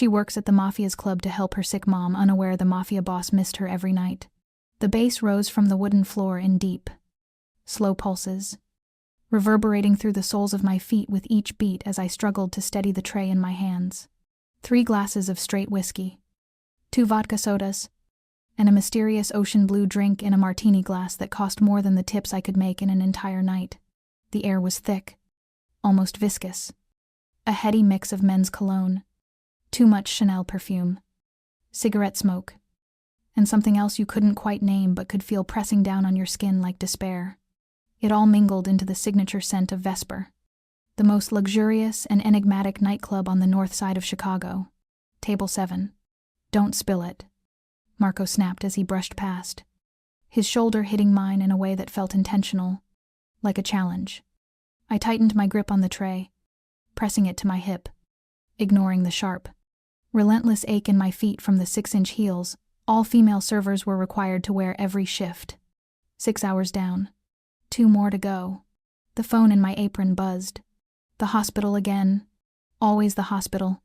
She works at the Mafia's club to help her sick mom, unaware the Mafia boss missed her every night. The bass rose from the wooden floor in deep, slow pulses, reverberating through the soles of my feet with each beat as I struggled to steady the tray in my hands. 3 glasses of straight whiskey, 2 vodka sodas, and a mysterious ocean blue drink in a martini glass that cost more than the tips I could make in an entire night. The air was thick, almost viscous. A heady mix of men's cologne, too much Chanel perfume, cigarette smoke, and something else you couldn't quite name but could feel pressing down on your skin like despair. It all mingled into the signature scent of Vesper, the most luxurious and enigmatic nightclub on the north side of Chicago. Table 7. Don't spill it, Marco snapped as he brushed past, his shoulder hitting mine in a way that felt intentional, like a challenge. I tightened my grip on the tray, pressing it to my hip, ignoring the sharp, relentless ache in my feet from the 6-inch heels all female servers were required to wear every shift. 6 hours down. 2 more to go. The phone in my apron buzzed. The hospital again. Always the hospital.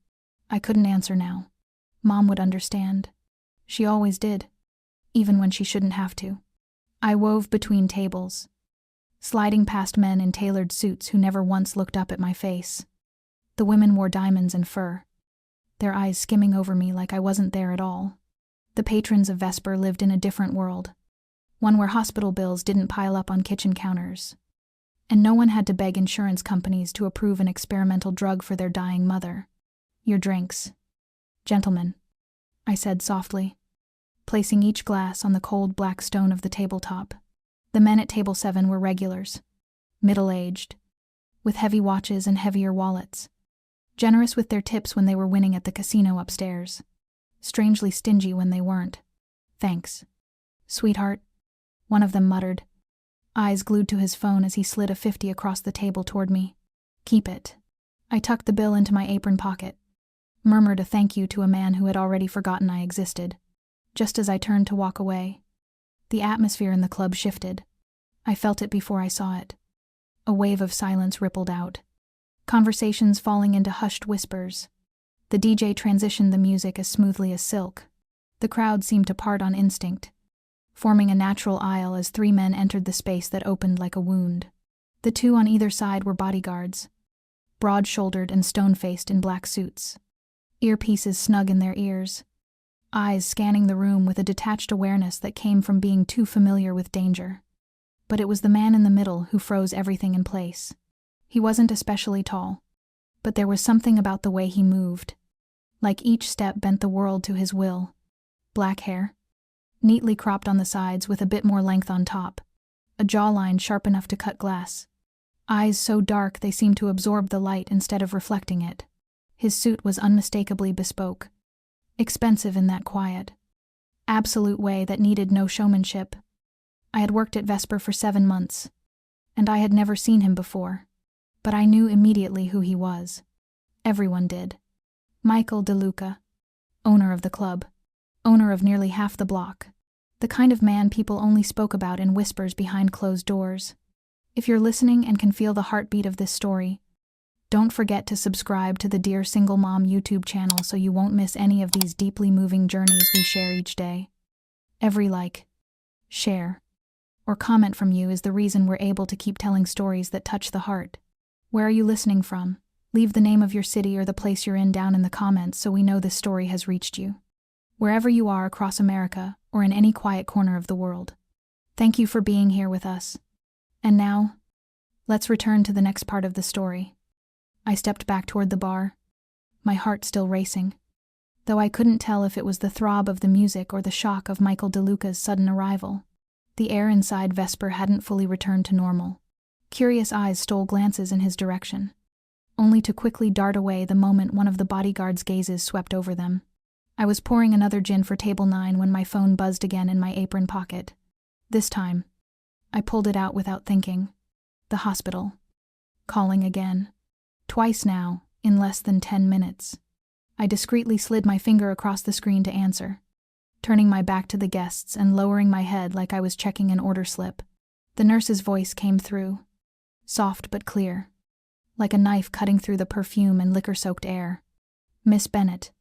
I couldn't answer now. Mom would understand. She always did, even when she shouldn't have to. I wove between tables, sliding past men in tailored suits who never once looked up at my face. The women wore diamonds and fur, their eyes skimming over me like I wasn't there at all. The patrons of Vesper lived in a different world, one where hospital bills didn't pile up on kitchen counters, and no one had to beg insurance companies to approve an experimental drug for their dying mother. Your drinks, gentlemen, I said softly, placing each glass on the cold black stone of the tabletop. The men at table 7 were regulars, middle-aged, with heavy watches and heavier wallets, generous with their tips when they were winning at the casino upstairs, strangely stingy when they weren't. Thanks, sweetheart, one of them muttered, eyes glued to his phone as he slid a 50 across the table toward me. Keep it. I tucked the bill into my apron pocket, murmured a thank you to a man who had already forgotten I existed. Just as I turned to walk away, the atmosphere in the club shifted. I felt it before I saw it. A wave of silence rippled out, conversations falling into hushed whispers. The DJ transitioned the music as smoothly as silk. The crowd seemed to part on instinct, forming a natural aisle as 3 men entered the space that opened like a wound. The 2 on either side were bodyguards, broad-shouldered and stone-faced in black suits, earpieces snug in their ears, eyes scanning the room with a detached awareness that came from being too familiar with danger. But it was the man in the middle who froze everything in place. He wasn't especially tall, but there was something about the way he moved, like each step bent the world to his will. Black hair, neatly cropped on the sides with a bit more length on top, a jawline sharp enough to cut glass, eyes so dark they seemed to absorb the light instead of reflecting it. His suit was unmistakably bespoke, expensive in that quiet, absolute way that needed no showmanship. I had worked at Vesper for 7 months, and I had never seen him before, but I knew immediately who he was. Everyone did. Michael DeLuca, owner of the club, owner of nearly half the block, the kind of man people only spoke about in whispers behind closed doors. If you're listening and can feel the heartbeat of this story, don't forget to subscribe to the Dear Single Mom YouTube channel so you won't miss any of these deeply moving journeys we share each day. Every like, share, or comment from you is the reason we're able to keep telling stories that touch the heart. Where are you listening from? Leave the name of your city or the place you're in down in the comments so we know this story has reached you. Wherever you are across America or in any quiet corner of the world. Thank you for being here with us. And now, let's return to the next part of the story. I stepped back toward the bar, my heart still racing, though I couldn't tell if it was the throb of the music or the shock of Michael DeLuca's sudden arrival. The air inside Vesper hadn't fully returned to normal. Curious eyes stole glances in his direction, only to quickly dart away the moment one of the bodyguard's gazes swept over them. I was pouring another gin for table 9 when my phone buzzed again in my apron pocket. This time, I pulled it out without thinking. The hospital. Calling again. Twice now, in less than 10 minutes. I discreetly slid my finger across the screen to answer, turning my back to the guests and lowering my head like I was checking an order slip. The nurse's voice came through, soft but clear, like a knife cutting through the perfume and liquor-soaked air. "Miss Bennett,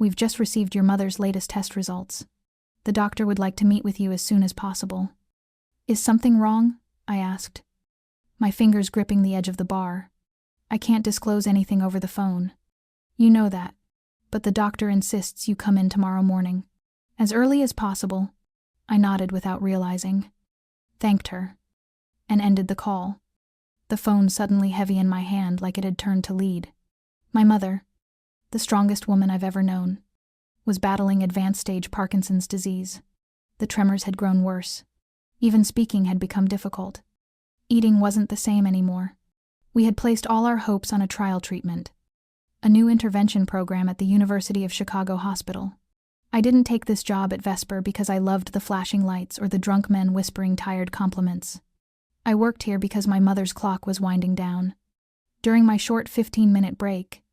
We've just received your mother's latest test results. The doctor would like to meet with you as soon as possible." "Is something wrong?" I asked, my fingers gripping the edge of the bar. "I can't disclose anything over the phone. You know that. But the doctor insists you come in tomorrow morning. As early as possible." I nodded without realizing, thanked her, and ended the call. The phone suddenly heavy in my hand like it had turned to lead. My mother, the strongest woman I've ever known, was battling advanced stage Parkinson's disease. The tremors had grown worse. Even speaking had become difficult. Eating wasn't the same anymore. We had placed all our hopes on a trial treatment, a new intervention program at the University of Chicago Hospital. I didn't take this job at Vesper because I loved the flashing lights or the drunk men whispering tired compliments. I worked here because my mother's clock was winding down. During my short 15-minute break,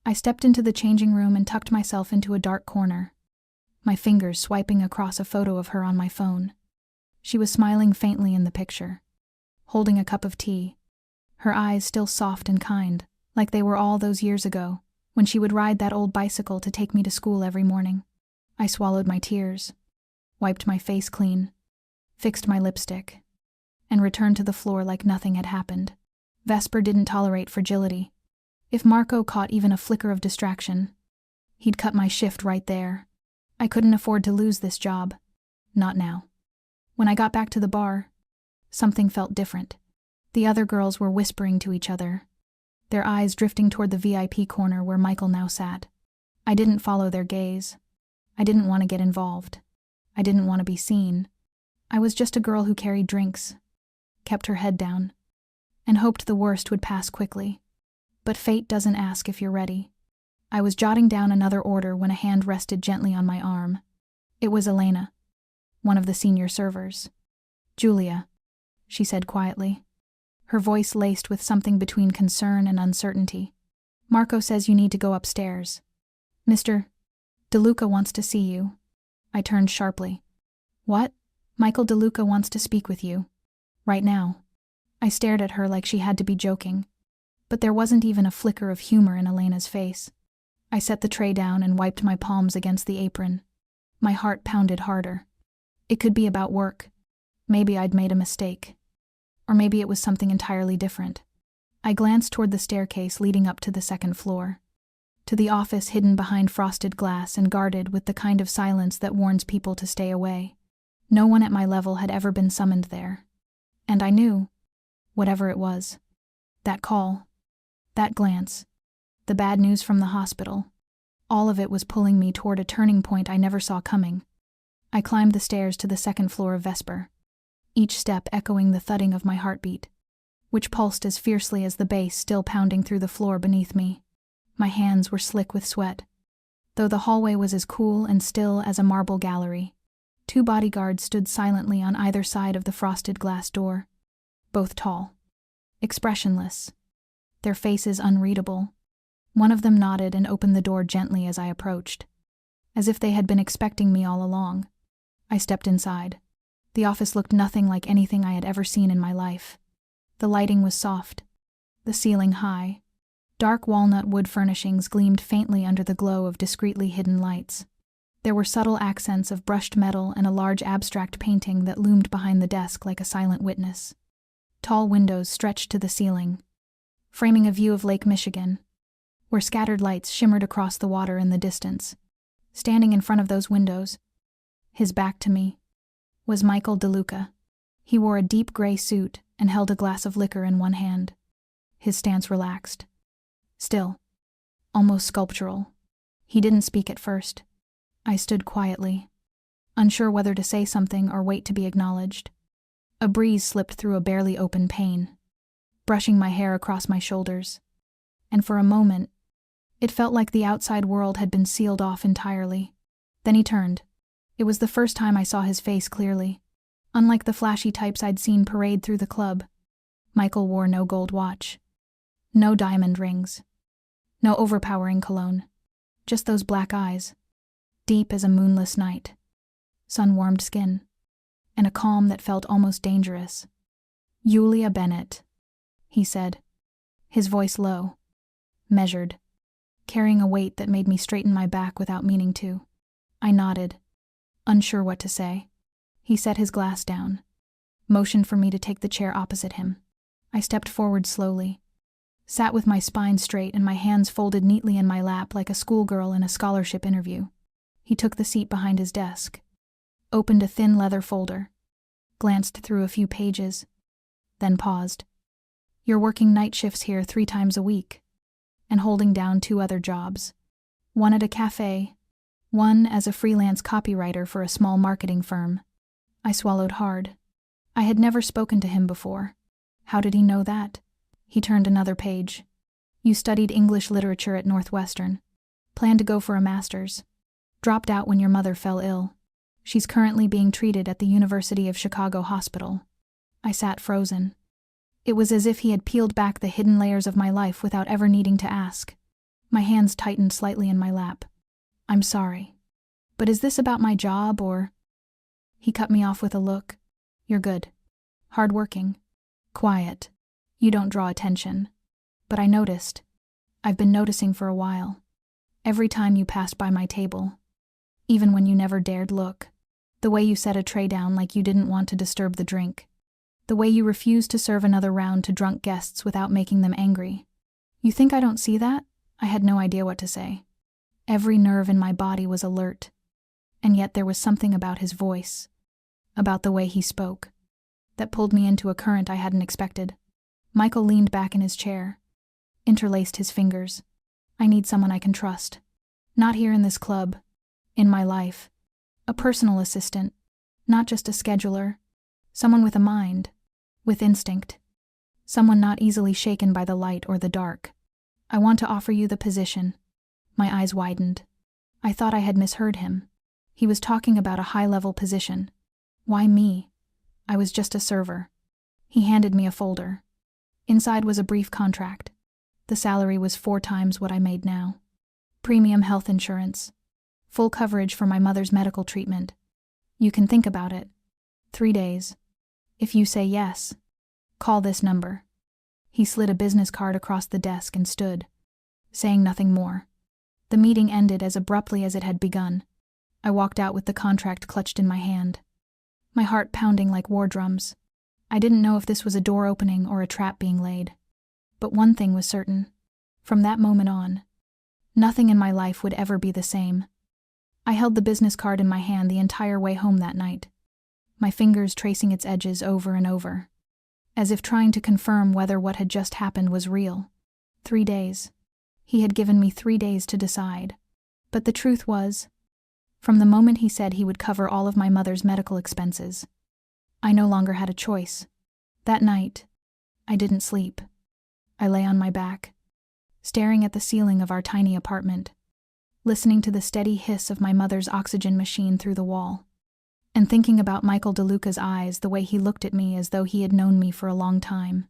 I stepped into the changing room and tucked myself into a dark corner, my fingers swiping across a photo of her on my phone. She was smiling faintly in the picture, holding a cup of tea, her eyes still soft and kind, like they were all those years ago, when she would ride that old bicycle to take me to school every morning. I swallowed my tears, wiped my face clean, fixed my lipstick, and returned to the floor like nothing had happened. Vesper didn't tolerate fragility. If Marco caught even a flicker of distraction, he'd cut my shift right there. I couldn't afford to lose this job. Not now. When I got back to the bar, something felt different. The other girls were whispering to each other, their eyes drifting toward the VIP corner where Michael now sat. I didn't follow their gaze. I didn't want to get involved. I didn't want to be seen. I was just a girl who carried drinks, kept her head down, and hoped the worst would pass quickly. But fate doesn't ask if you're ready. I was jotting down another order when a hand rested gently on my arm. It was Elena, one of the senior servers. "Julia," she said quietly, her voice laced with something between concern and uncertainty. "Marco says you need to go upstairs. Mr. DeLuca wants to see you." I turned sharply. "What?" "Michael DeLuca wants to speak with you. Right now." I stared at her like she had to be joking, but there wasn't even a flicker of humor in Elena's face. I set the tray down and wiped my palms against the apron. My heart pounded harder. It could be about work. Maybe I'd made a mistake. Or maybe it was something entirely different. I glanced toward the staircase leading up to the second floor, to the office hidden behind frosted glass and guarded with the kind of silence that warns people to stay away. No one at my level had ever been summoned there. And I knew, whatever it was, that call, that glance, the bad news from the hospital, all of it was pulling me toward a turning point I never saw coming. I climbed the stairs to the second floor of Vesper, each step echoing the thudding of my heartbeat, which pulsed as fiercely as the bass still pounding through the floor beneath me. My hands were slick with sweat, though the hallway was as cool and still as a marble gallery. 2 bodyguards stood silently on either side of the frosted glass door, both tall, expressionless, their faces unreadable. One of them nodded and opened the door gently as I approached, as if they had been expecting me all along. I stepped inside. The office looked nothing like anything I had ever seen in my life. The lighting was soft, the ceiling high. Dark walnut wood furnishings gleamed faintly under the glow of discreetly hidden lights. There were subtle accents of brushed metal and a large abstract painting that loomed behind the desk like a silent witness. Tall windows stretched to the ceiling, framing a view of Lake Michigan, where scattered lights shimmered across the water in the distance. Standing in front of those windows, his back to me, was Michael DeLuca. He wore a deep gray suit and held a glass of liquor in one hand. His stance relaxed, still, almost sculptural. He didn't speak at first. I stood quietly, unsure whether to say something or wait to be acknowledged. A breeze slipped through a barely open pane, brushing my hair across my shoulders, and for a moment, it felt like the outside world had been sealed off entirely. Then he turned. It was the first time I saw his face clearly. Unlike the flashy types I'd seen parade through the club, Michael wore no gold watch, no diamond rings, no overpowering cologne, just those black eyes, deep as a moonless night, sun-warmed skin, and a calm that felt almost dangerous. "Julia Bennett," he said, his voice low, measured, carrying a weight that made me straighten my back without meaning to. I nodded, unsure what to say. He set his glass down, motioned for me to take the chair opposite him. I stepped forward slowly, sat with my spine straight and my hands folded neatly in my lap like a schoolgirl in a scholarship interview. He took the seat behind his desk, opened a thin leather folder, glanced through a few pages, then paused. "You're working night shifts here 3 times a week, and holding down 2 other jobs. One at a cafe, one as a freelance copywriter for a small marketing firm." I swallowed hard. I had never spoken to him before. How did he know that? He turned another page. "You studied English literature at Northwestern. Planned to go for a master's. Dropped out when your mother fell ill. She's currently being treated at the University of Chicago hospital." I sat frozen. It was as if he had peeled back the hidden layers of my life without ever needing to ask. My hands tightened slightly in my lap. "I'm sorry. But is this about my job or—" He cut me off with a look. "You're good. Hardworking. Quiet. You don't draw attention. But I noticed. I've been noticing for a while. Every time you passed by my table. Even when you never dared look. The way you set a tray down like you didn't want to disturb the drink. The way you refused to serve another round to drunk guests without making them angry. You think I don't see that?" I had no idea what to say. Every nerve in my body was alert. And yet there was something about his voice, about the way he spoke, that pulled me into a current I hadn't expected. Michael leaned back in his chair, interlaced his fingers. "I need someone I can trust. Not here in this club. In my life. A personal assistant. Not just a scheduler. Someone with a mind. With instinct. Someone not easily shaken by the light or the dark. I want to offer you the position." My eyes widened. I thought I had misheard him. He was talking about a high-level position. Why me? I was just a server. He handed me a folder. Inside was a brief contract. The salary was 4 times what I made now. Premium health insurance. Full coverage for my mother's medical treatment. You can think about it. 3 days. If you say yes, call this number. He slid a business card across the desk and stood, saying nothing more. The meeting ended as abruptly as it had begun. I walked out with the contract clutched in my hand, my heart pounding like war drums. I didn't know if this was a door opening or a trap being laid. But one thing was certain. From that moment on, nothing in my life would ever be the same. I held the business card in my hand the entire way home that night, my fingers tracing its edges over and over, as if trying to confirm whether what had just happened was real. 3 days. He had given me 3 days to decide. But the truth was, from the moment he said he would cover all of my mother's medical expenses, I no longer had a choice. That night, I didn't sleep. I lay on my back, staring at the ceiling of our tiny apartment, listening to the steady hiss of my mother's oxygen machine through the wall, and thinking about Michael DeLuca's eyes, the way he looked at me as though he had known me for a long time,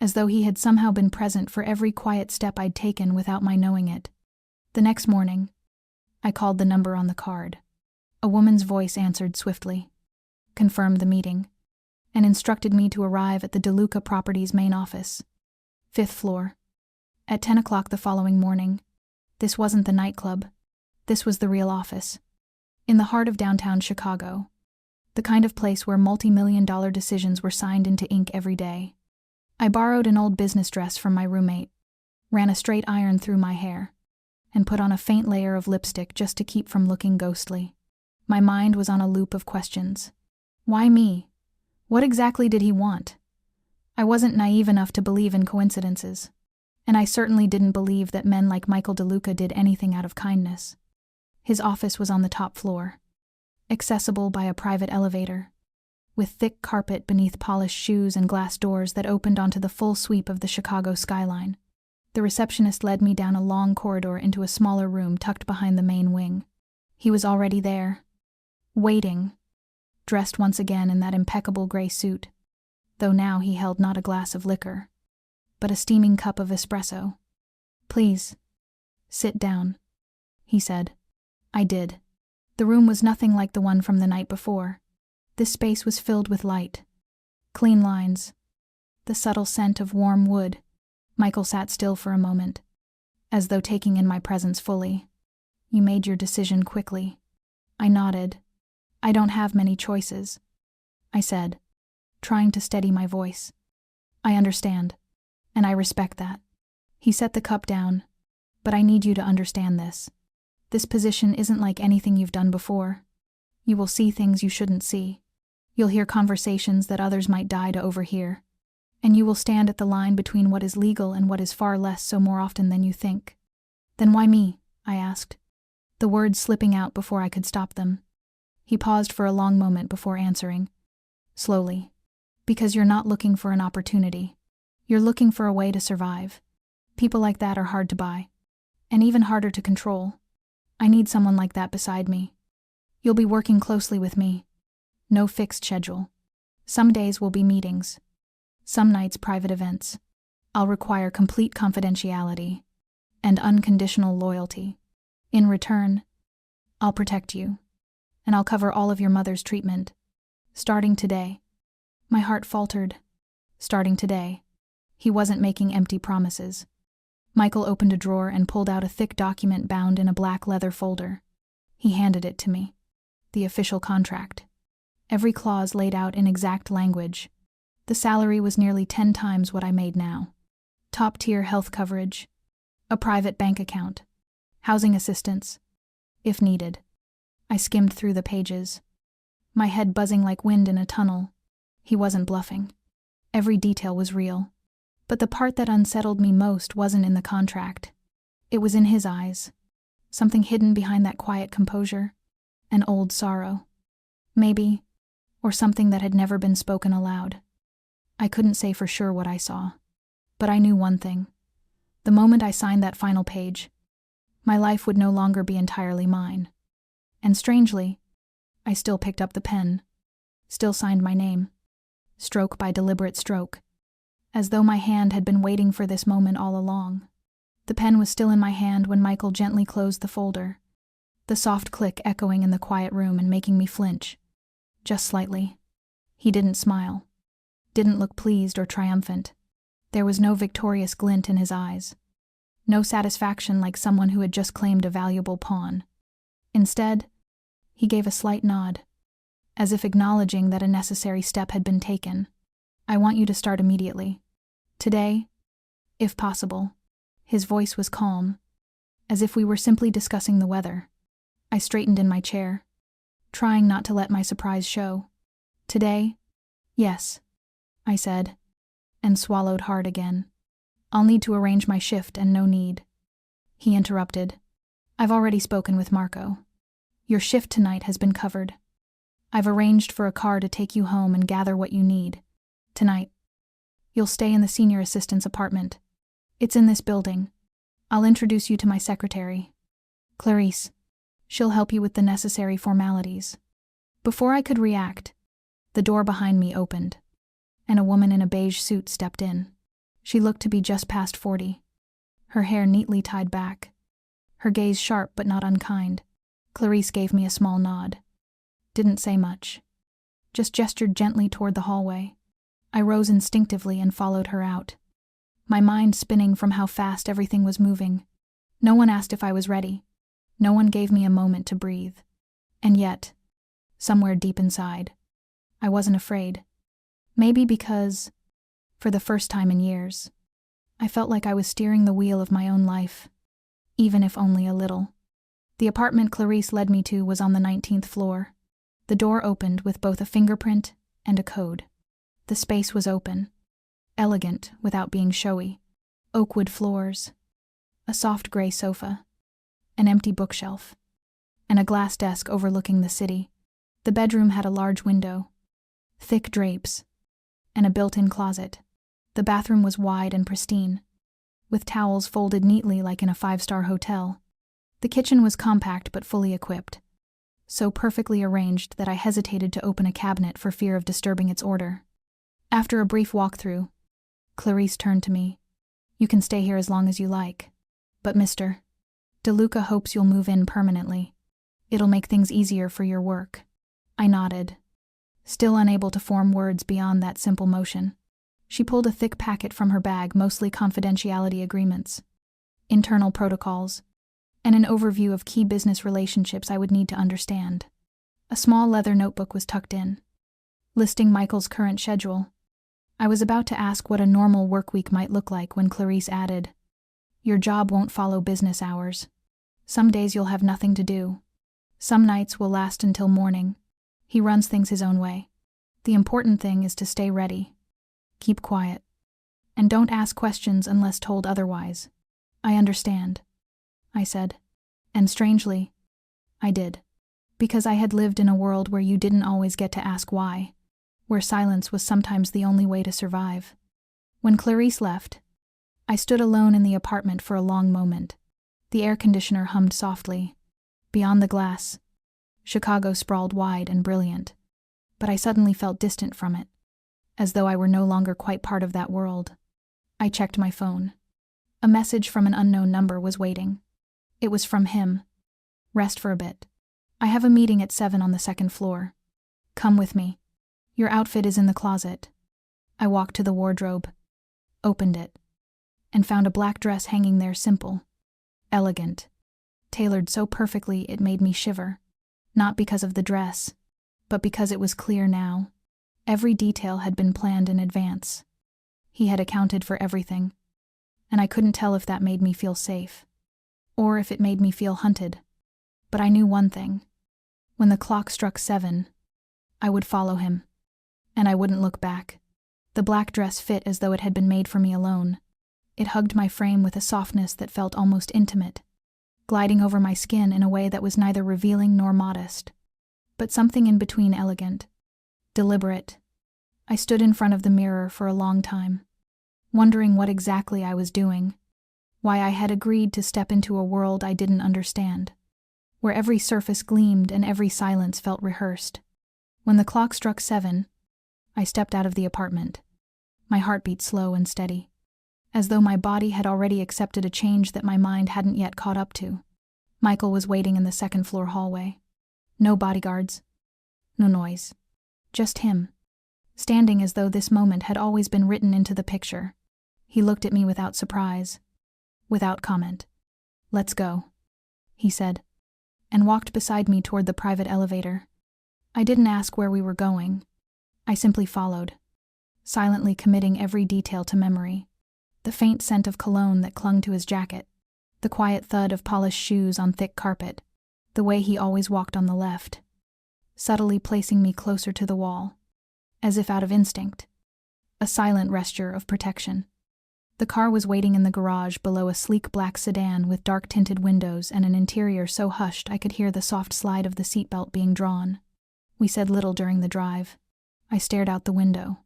as though he had somehow been present for every quiet step I'd taken without my knowing it. The next morning, I called the number on the card. A woman's voice answered swiftly, confirmed the meeting, and instructed me to arrive at the DeLuca Properties main office, 5th floor. At 10 o'clock the following morning. This wasn't the nightclub. This was the real office. In the heart of downtown Chicago. The kind of place where multi-million-dollar decisions were signed into ink every day. I borrowed an old business dress from my roommate, ran a straight iron through my hair, and put on a faint layer of lipstick just to keep from looking ghostly. My mind was on a loop of questions. Why me? What exactly did he want? I wasn't naive enough to believe in coincidences, and I certainly didn't believe that men like Michael DeLuca did anything out of kindness. His office was on the top floor, accessible by a private elevator, with thick carpet beneath polished shoes and glass doors that opened onto the full sweep of the Chicago skyline. The receptionist led me down a long corridor into a smaller room tucked behind the main wing. He was already there, waiting, dressed once again in that impeccable gray suit, though now he held not a glass of liquor, but a steaming cup of espresso. "Please, sit down," he said. I did. The room was nothing like the one from the night before. This space was filled with light, clean lines, the subtle scent of warm wood. Michael sat still for a moment, as though taking in my presence fully. You made your decision quickly. I nodded. I don't have many choices, I said, trying to steady my voice. I understand, and I respect that. He set the cup down. But I need you to understand this. This position isn't like anything you've done before. You will see things you shouldn't see. You'll hear conversations that others might die to overhear. And you will stand at the line between what is legal and what is far less so more often than you think. Then why me? I asked, the words slipping out before I could stop them. He paused for a long moment before answering. Slowly. Because you're not looking for an opportunity. You're looking for a way to survive. People like that are hard to buy. And even harder to control. I need someone like that beside me. You'll be working closely with me. No fixed schedule. Some days will be meetings. Some nights private events. I'll require complete confidentiality and unconditional loyalty. In return, I'll protect you. And I'll cover all of your mother's treatment. Starting today. My heart faltered. Starting today. He wasn't making empty promises. Michael opened a drawer and pulled out a thick document bound in a black leather folder. He handed it to me. The official contract. Every clause laid out in exact language. The salary was nearly 10 times what I made now. Top-tier health coverage. A private bank account. Housing assistance. If needed. I skimmed through the pages. My head buzzing like wind in a tunnel. He wasn't bluffing. Every detail was real. But the part that unsettled me most wasn't in the contract. It was in his eyes. Something hidden behind that quiet composure. An old sorrow. Maybe. Or something that had never been spoken aloud. I couldn't say for sure what I saw. But I knew one thing. The moment I signed that final page, my life would no longer be entirely mine. And strangely, I still picked up the pen. Still signed my name. Stroke by deliberate stroke. As though my hand had been waiting for this moment all along. The pen was still in my hand when Michael gently closed the folder, the soft click echoing in the quiet room and making me flinch. Just slightly. He didn't smile. Didn't look pleased or triumphant. There was no victorious glint in his eyes. No satisfaction like someone who had just claimed a valuable pawn. Instead, he gave a slight nod, as if acknowledging that a necessary step had been taken. I want you to start immediately. Today, if possible. His voice was calm, as if we were simply discussing the weather. I straightened in my chair, trying not to let my surprise show. Today? Yes, I said, and swallowed hard again. I'll need to arrange my shift and no need. He interrupted. I've already spoken with Marco. Your shift tonight has been covered. I've arranged for a car to take you home and gather what you need. Tonight. You'll stay in the senior assistant's apartment. It's in this building. I'll introduce you to my secretary, Clarice. She'll help you with the necessary formalities. Before I could react, the door behind me opened, and a woman in a beige suit stepped in. She looked to be just past 40, her hair neatly tied back, her gaze sharp but not unkind. Clarice gave me a small nod. Didn't say much. Just gestured gently toward the hallway. I rose instinctively and followed her out, my mind spinning from how fast everything was moving. No one asked if I was ready. No one gave me a moment to breathe. And yet, somewhere deep inside, I wasn't afraid. Maybe because, for the first time in years, I felt like I was steering the wheel of my own life, even if only a little. The apartment Clarice led me to was on the 19th floor. The door opened with both a fingerprint and a code. The space was open, elegant without being showy. Oak wood floors, a soft gray sofa, an empty bookshelf, and a glass desk overlooking the city. The bedroom had a large window, thick drapes, and a built-in closet. The bathroom was wide and pristine, with towels folded neatly like in a 5-star hotel. The kitchen was compact but fully equipped, so perfectly arranged that I hesitated to open a cabinet for fear of disturbing its order. After a brief walkthrough, Clarice turned to me. You can stay here as long as you like, but Mr. DeLuca hopes you'll move in permanently. It'll make things easier for your work. I nodded, still unable to form words beyond that simple motion. She pulled a thick packet from her bag, mostly confidentiality agreements. internal protocols, and an overview of key business relationships I would need to understand. A small leather notebook was tucked in, listing Michael's current schedule. I was about to ask what a normal work week might look like when Clarice added, "Your job won't follow business hours. Some days you'll have nothing to do. Some nights will last until morning. He runs things his own way. The important thing is to stay ready. Keep quiet. And don't ask questions unless told otherwise." "I understand," I said. And strangely, I did. Because I had lived in a world where you didn't always get to ask why, where silence was sometimes the only way to survive. When Clarice left, I stood alone in the apartment for a long moment. The air conditioner hummed softly. Beyond the glass, Chicago sprawled wide and brilliant. But I suddenly felt distant from it, as though I were no longer quite part of that world. I checked my phone. A message from an unknown number was waiting. It was from him. "Rest for a bit. I have a meeting at 7 on the second floor. Come with me. Your outfit is in the closet." I walked to the wardrobe, opened it, and found a black dress hanging there, simple, elegant, tailored so perfectly it made me shiver. Not because of the dress, but because it was clear now. Every detail had been planned in advance. He had accounted for everything, and I couldn't tell if that made me feel safe, or if it made me feel hunted. But I knew one thing. When the clock struck 7, I would follow him, and I wouldn't look back. The black dress fit as though it had been made for me alone. It hugged my frame with a softness that felt almost intimate, gliding over my skin in a way that was neither revealing nor modest, but something in between, elegant, deliberate. I stood in front of the mirror for a long time, wondering what exactly I was doing, why I had agreed to step into a world I didn't understand, where every surface gleamed and every silence felt rehearsed. When the clock struck 7, I stepped out of the apartment, my heartbeat slow and steady, as though my body had already accepted a change that my mind hadn't yet caught up to. Michael was waiting in the second-floor hallway. No bodyguards, no noise, just him, standing as though this moment had always been written into the picture. He looked at me without surprise, without comment. "Let's go," he said, and walked beside me toward the private elevator. I didn't ask where we were going. I simply followed, silently committing every detail to memory. The faint scent of cologne that clung to his jacket, the quiet thud of polished shoes on thick carpet, the way he always walked on the left, subtly placing me closer to the wall, as if out of instinct, a silent gesture of protection. The car was waiting in the garage below a sleek black sedan with dark-tinted windows and an interior so hushed I could hear the soft slide of the seatbelt being drawn. We said little during the drive. I stared out the window,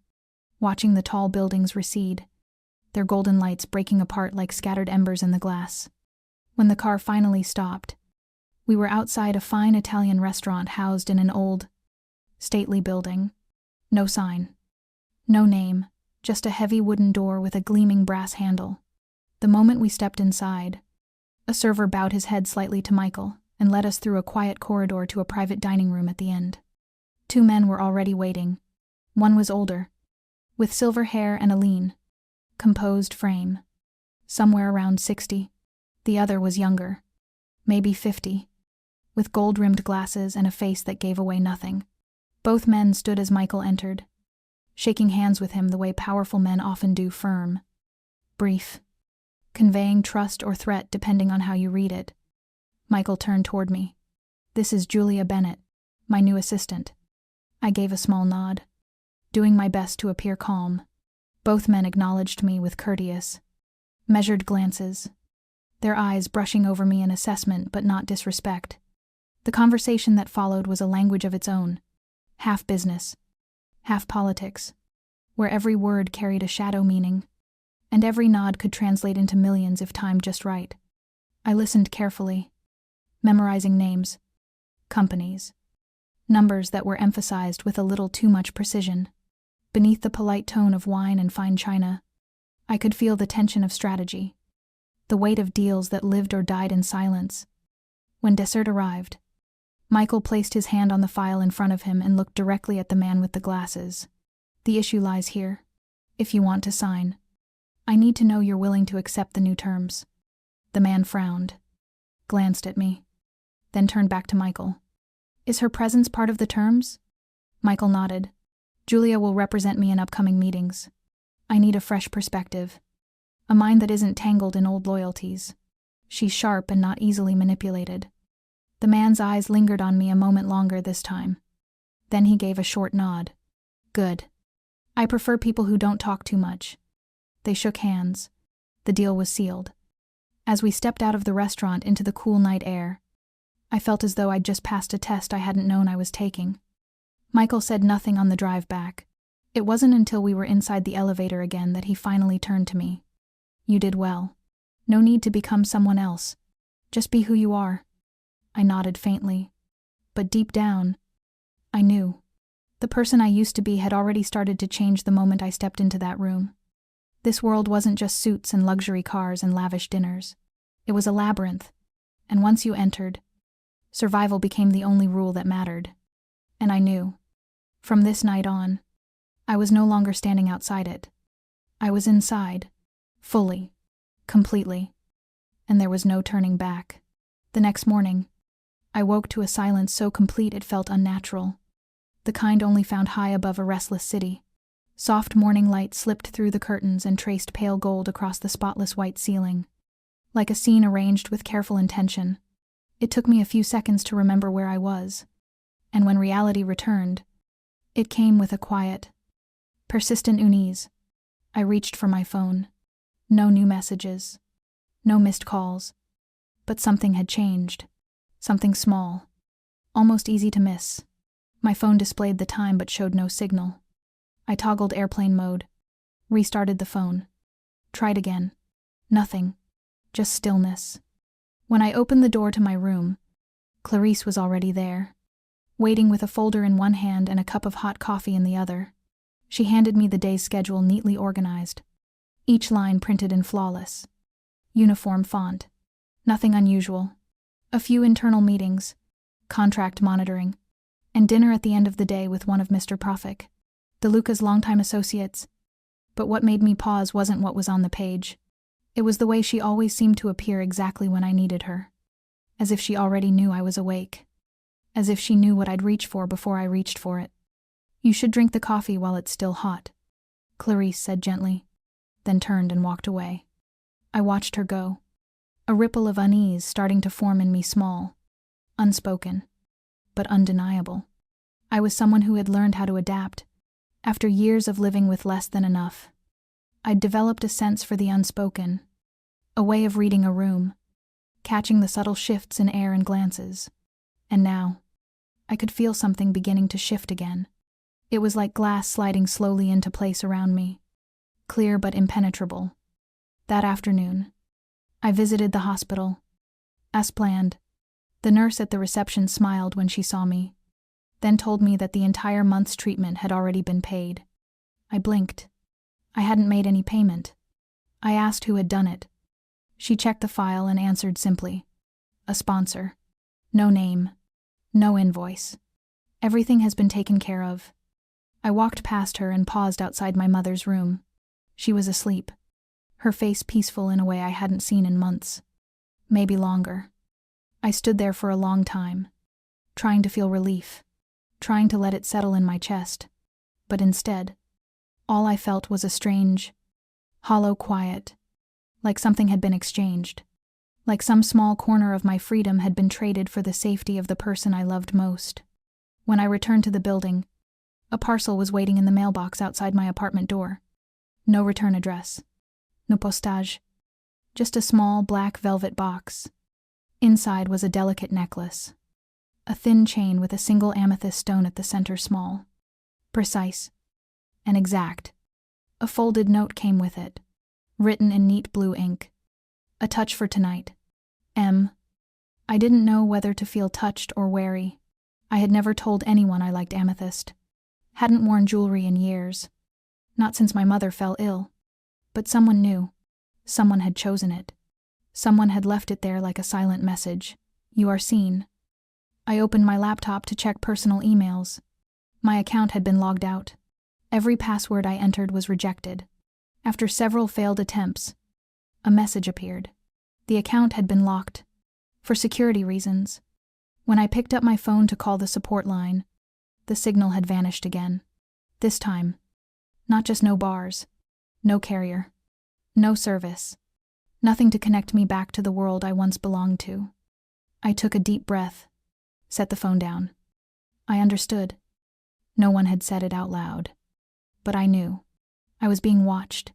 watching the tall buildings recede, their golden lights breaking apart like scattered embers in the glass. When the car finally stopped, we were outside a fine Italian restaurant housed in an old, stately building. No sign, no name, just a heavy wooden door with a gleaming brass handle. The moment we stepped inside, a server bowed his head slightly to Michael and led us through a quiet corridor to a private dining room at the end. 2 men were already waiting. One was older, with silver hair and a lean, composed frame, somewhere around 60. The other was younger, maybe 50, with gold-rimmed glasses and a face that gave away nothing. Both men stood as Michael entered, shaking hands with him the way powerful men often do, firm, brief, conveying trust or threat depending on how you read it. Michael turned toward me. "This is Julia Bennett, my new assistant." I gave a small nod, doing my best to appear calm. Both men acknowledged me with courteous, measured glances, their eyes brushing over me in assessment but not disrespect. The conversation that followed was a language of its own, half business, half politics, where every word carried a shadow meaning, and every nod could translate into millions if timed just right. I listened carefully, memorizing names, companies, numbers that were emphasized with a little too much precision. Beneath the polite tone of wine and fine china, I could feel the tension of strategy, the weight of deals that lived or died in silence. When dessert arrived, Michael placed his hand on the file in front of him and looked directly at the man with the glasses. "The issue lies here. If you want to sign, I need to know you're willing to accept the new terms." The man frowned, glanced at me, then turned back to Michael. Is her presence part of the terms? Michael nodded. Julia will represent me in upcoming meetings. I need a fresh perspective. A mind that isn't tangled in old loyalties. She's sharp and not easily manipulated. The man's eyes lingered on me a moment longer this time. Then he gave a short nod. Good. I prefer people who don't talk too much. They shook hands. The deal was sealed. As we stepped out of the restaurant into the cool night air, I felt as though I'd just passed a test I hadn't known I was taking. Michael said nothing on the drive back. It wasn't until we were inside the elevator again that he finally turned to me. You did well. No need to become someone else. Just be who you are. I nodded faintly. But deep down, I knew. The person I used to be had already started to change the moment I stepped into that room. This world wasn't just suits and luxury cars and lavish dinners. It was a labyrinth, and once you entered, survival became the only rule that mattered. And I knew. From this night on, I was no longer standing outside it. I was inside, fully, completely, and there was no turning back. The next morning, I woke to a silence so complete it felt unnatural, the kind only found high above a restless city. Soft morning light slipped through the curtains and traced pale gold across the spotless white ceiling, like a scene arranged with careful intention. It took me a few seconds to remember where I was, and when reality returned, it came with a quiet, persistent unease. I reached for my phone. No new messages, no missed calls, but something had changed. Something small, almost easy to miss. My phone displayed the time but showed no signal. I toggled airplane mode, restarted the phone, tried again. Nothing, just stillness. When I opened the door to my room, Clarice was already there, waiting with a folder in one hand and a cup of hot coffee in the other. She handed me the day's schedule neatly organized, each line printed in flawless, uniform font. Nothing unusual. A few internal meetings, contract monitoring, and dinner at the end of the day with one of Mr. Proffick, DeLuca's longtime associates. But what made me pause wasn't what was on the page. It was the way she always seemed to appear exactly when I needed her. As if she already knew I was awake. As if she knew what I'd reach for before I reached for it. You should drink the coffee while it's still hot, Clarice said gently, then turned and walked away. I watched her go. A ripple of unease starting to form in me, small, unspoken, but undeniable. I was someone who had learned how to adapt, after years of living with less than enough. I'd developed a sense for the unspoken, a way of reading a room, catching the subtle shifts in air and glances. And now, I could feel something beginning to shift again. It was like glass sliding slowly into place around me, clear but impenetrable. That afternoon, I visited the hospital. As planned, the nurse at the reception smiled when she saw me, then told me that the entire month's treatment had already been paid. I blinked. I hadn't made any payment. I asked who had done it. She checked the file and answered simply, a sponsor. No name, no invoice. Everything has been taken care of. I walked past her and paused outside my mother's room. She was asleep, her face peaceful in a way I hadn't seen in months, maybe longer. I stood there for a long time, trying to feel relief, trying to let it settle in my chest, but instead, all I felt was a strange, hollow quiet, like something had been exchanged, like some small corner of my freedom had been traded for the safety of the person I loved most. When I returned to the building, a parcel was waiting in the mailbox outside my apartment door. No return address. No postage. Just a small black velvet box. Inside was a delicate necklace. A thin chain with a single amethyst stone at the center, small, precise, and exact. A folded note came with it, written in neat blue ink. A touch for tonight. M. I didn't know whether to feel touched or wary. I had never told anyone I liked amethyst. Hadn't worn jewelry in years. Not since my mother fell ill. But someone knew. Someone had chosen it. Someone had left it there like a silent message. You are seen. I opened my laptop to check personal emails. My account had been logged out. Every password I entered was rejected. After several failed attempts, a message appeared. The account had been locked, for security reasons. When I picked up my phone to call the support line, the signal had vanished again. This time, not just no bars, no carrier, no service, nothing to connect me back to the world I once belonged to. I took a deep breath, set the phone down. I understood. No one had said it out loud. But I knew. I was being watched,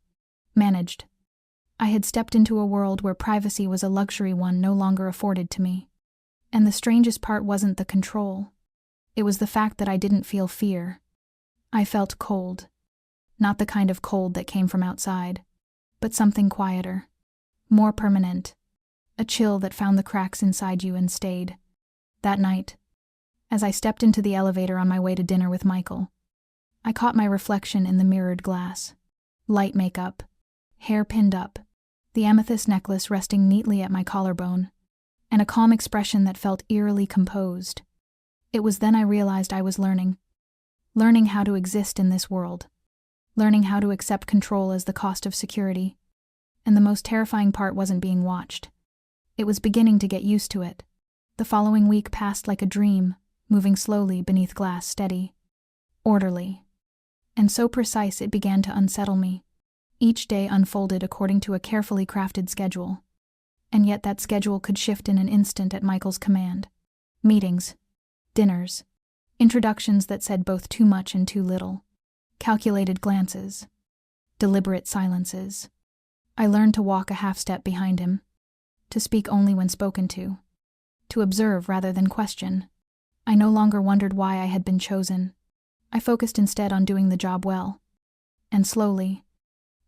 managed. I had stepped into a world where privacy was a luxury one no longer afforded to me. And the strangest part wasn't the control. It was the fact that I didn't feel fear. I felt cold. Not the kind of cold that came from outside, but something quieter, more permanent. A chill that found the cracks inside you and stayed. That night, as I stepped into the elevator on my way to dinner with Michael, I caught my reflection in the mirrored glass. Light makeup, hair pinned up, the amethyst necklace resting neatly at my collarbone, and a calm expression that felt eerily composed. It was then I realized I was learning how to exist in this world, learning how to accept control as the cost of security. And the most terrifying part wasn't being watched. It was beginning to get used to it. The following week passed like a dream, moving slowly beneath glass, steady, orderly, and so precise it began to unsettle me. Each day unfolded according to a carefully crafted schedule, and yet that schedule could shift in an instant at Michael's command. Meetings, dinners, introductions that said both too much and too little, calculated glances, deliberate silences. I learned to walk a half step behind him, to speak only when spoken to observe rather than question. I no longer wondered why I had been chosen. I focused instead on doing the job well. And slowly,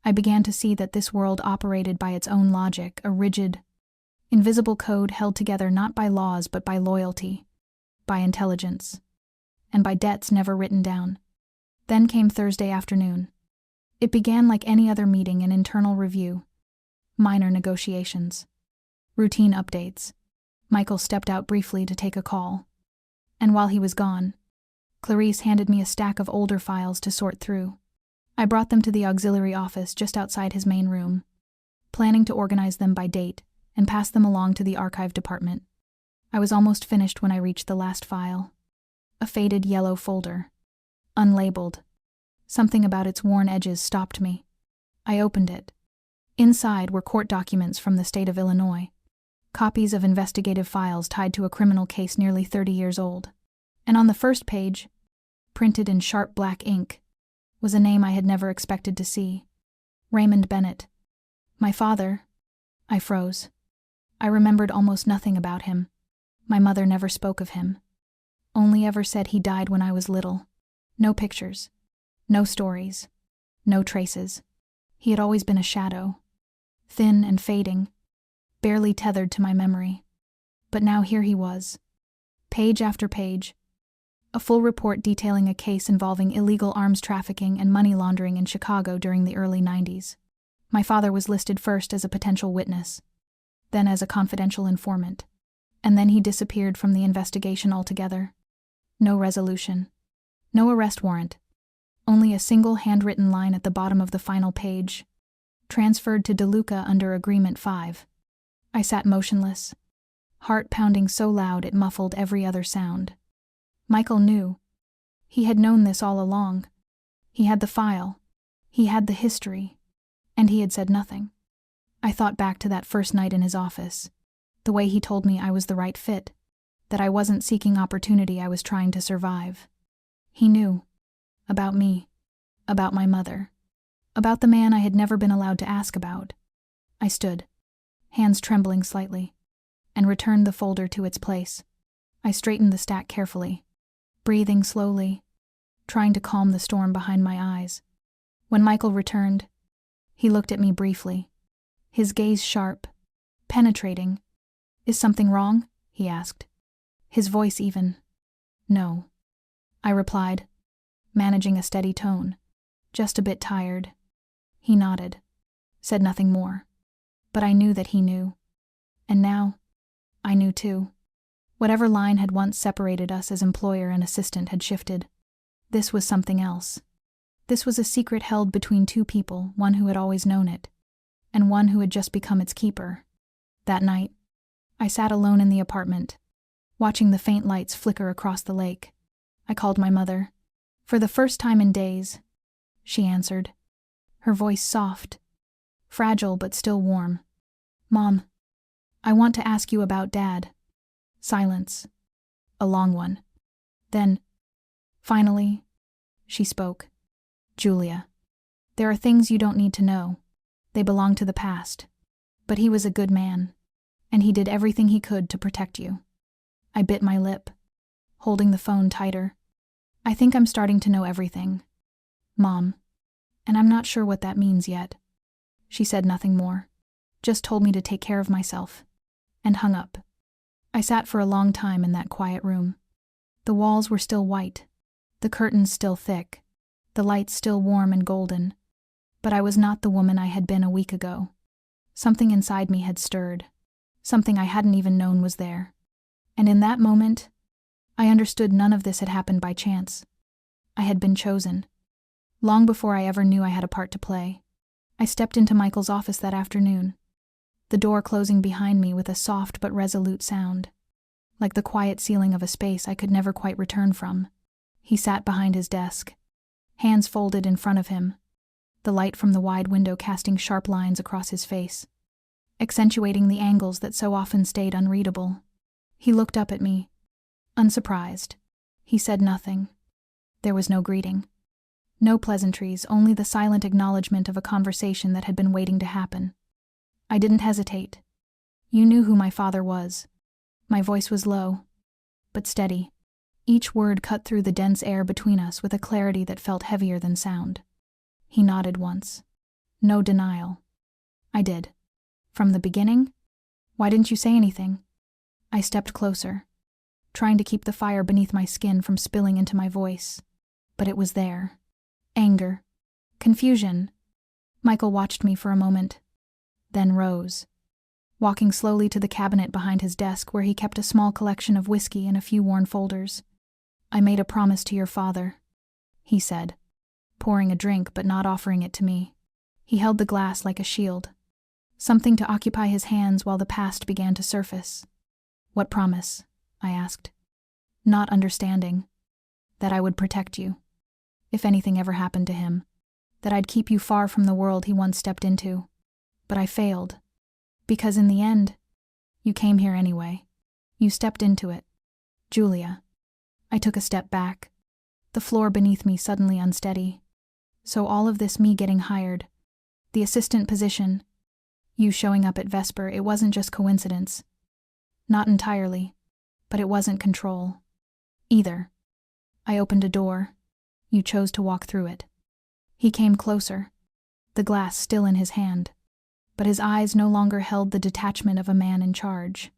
I began to see that this world operated by its own logic, a rigid, invisible code held together not by laws but by loyalty, by intelligence, and by debts never written down. Then came Thursday afternoon. It began like any other meeting, an internal review, minor negotiations, routine updates. Michael stepped out briefly to take a call, and while he was gone, Clarice handed me a stack of older files to sort through. I brought them to the auxiliary office just outside his main room, planning to organize them by date and pass them along to the archive department. I was almost finished when I reached the last file, a faded yellow folder, unlabeled. Something about its worn edges stopped me. I opened it. Inside were court documents from the state of Illinois, copies of investigative files tied to a criminal case nearly 30 years old. And on the first page, printed in sharp black ink, was a name I had never expected to see. Raymond Bennett. My father. I froze. I remembered almost nothing about him. My mother never spoke of him. Only ever said he died when I was little. No pictures. No stories. No traces. He had always been a shadow. Thin and fading. Barely tethered to my memory. But now here he was. Page after page. A full report detailing a case involving illegal arms trafficking and money laundering in Chicago during the early 90s. My father was listed first as a potential witness, then as a confidential informant, and then he disappeared from the investigation altogether. No resolution. No arrest warrant. Only a single handwritten line at the bottom of the final page. Transferred to DeLuca under Agreement 5. I sat motionless, heart pounding so loud it muffled every other sound. Michael knew. He had known this all along. He had the file. He had the history. And he had said nothing. I thought back to that first night in his office. The way he told me I was the right fit. That I wasn't seeking opportunity, I was trying to survive. He knew. About me. About my mother. About the man I had never been allowed to ask about. I stood, hands trembling slightly, and returned the folder to its place. I straightened the stack carefully, breathing slowly, trying to calm the storm behind my eyes. When Michael returned, he looked at me briefly, his gaze sharp, penetrating. "Is something wrong?" he asked, his voice even. "No," I replied, managing a steady tone. "Just a bit tired." He nodded, said nothing more. But I knew that he knew. And now, I knew too. Whatever line had once separated us as employer and assistant had shifted. This was something else. This was a secret held between two people, one who had always known it, and one who had just become its keeper. That night, I sat alone in the apartment, watching the faint lights flicker across the lake. I called my mother. For the first time in days, she answered, her voice soft, fragile but still warm. "Mom, I want to ask you about Dad." Silence. A long one. Then, finally, she spoke. "Julia, there are things you don't need to know. They belong to the past. But he was a good man, and he did everything he could to protect you." I bit my lip, holding the phone tighter. "I think I'm starting to know everything, Mom, and I'm not sure what that means yet." She said nothing more, just told me to take care of myself, and hung up. I sat for a long time in that quiet room. The walls were still white, the curtains still thick, the lights still warm and golden. But I was not the woman I had been a week ago. Something inside me had stirred, something I hadn't even known was there. And in that moment, I understood none of this had happened by chance. I had been chosen. Long before I ever knew I had a part to play. I stepped into Michael's office that afternoon, the door closing behind me with a soft but resolute sound, like the quiet ceiling of a space I could never quite return from. He sat behind his desk, hands folded in front of him, the light from the wide window casting sharp lines across his face, accentuating the angles that so often stayed unreadable. He looked up at me, unsurprised. He said nothing. There was no greeting. No pleasantries, only the silent acknowledgement of a conversation that had been waiting to happen. I didn't hesitate. "You knew who my father was." My voice was low, but steady. Each word cut through the dense air between us with a clarity that felt heavier than sound. He nodded once. No denial. "I did. From the beginning? Why didn't you say anything?" I stepped closer, trying to keep the fire beneath my skin from spilling into my voice. But it was there. Anger. Confusion. Michael watched me for a moment, then rose, walking slowly to the cabinet behind his desk where he kept a small collection of whiskey and a few worn folders. "I made a promise to your father," he said, pouring a drink but not offering it to me. He held the glass like a shield, something to occupy his hands while the past began to surface. "What promise?" I asked, not understanding. "That I would protect you, if anything ever happened to him. That I'd keep you far from the world he once stepped into. But I failed. Because in the end, you came here anyway. You stepped into it. Julia." I took a step back, the floor beneath me suddenly unsteady. So all of this me getting hired, the assistant position, you showing up at Vesper, it wasn't just coincidence. Not entirely, but it wasn't control either. I opened a door. You chose to walk through it. He came closer, the glass still in his hand, but his eyes no longer held the detachment of a man in charge.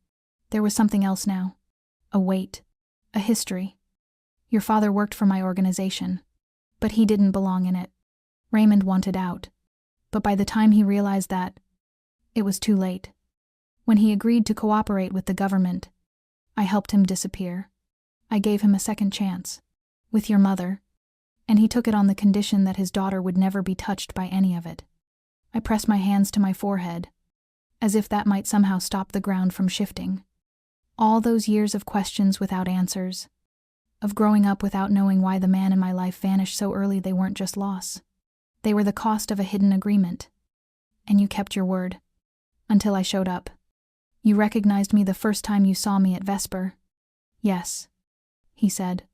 There was something else now. A weight, a history. "Your father worked for my organization, but he didn't belong in it. Raymond wanted out. But by the time he realized that, it was too late. When he agreed to cooperate with the government, I helped him disappear. I gave him a second chance, with your mother, and he took it on the condition that his daughter would never be touched by any of it." I pressed my hands to my forehead, as if that might somehow stop the ground from shifting. All those years of questions without answers, of growing up without knowing why the man in my life vanished so early, they weren't just loss. They were the cost of a hidden agreement. And you kept your word. Until I showed up. You recognized me the first time you saw me at Vesper. "Yes," he said.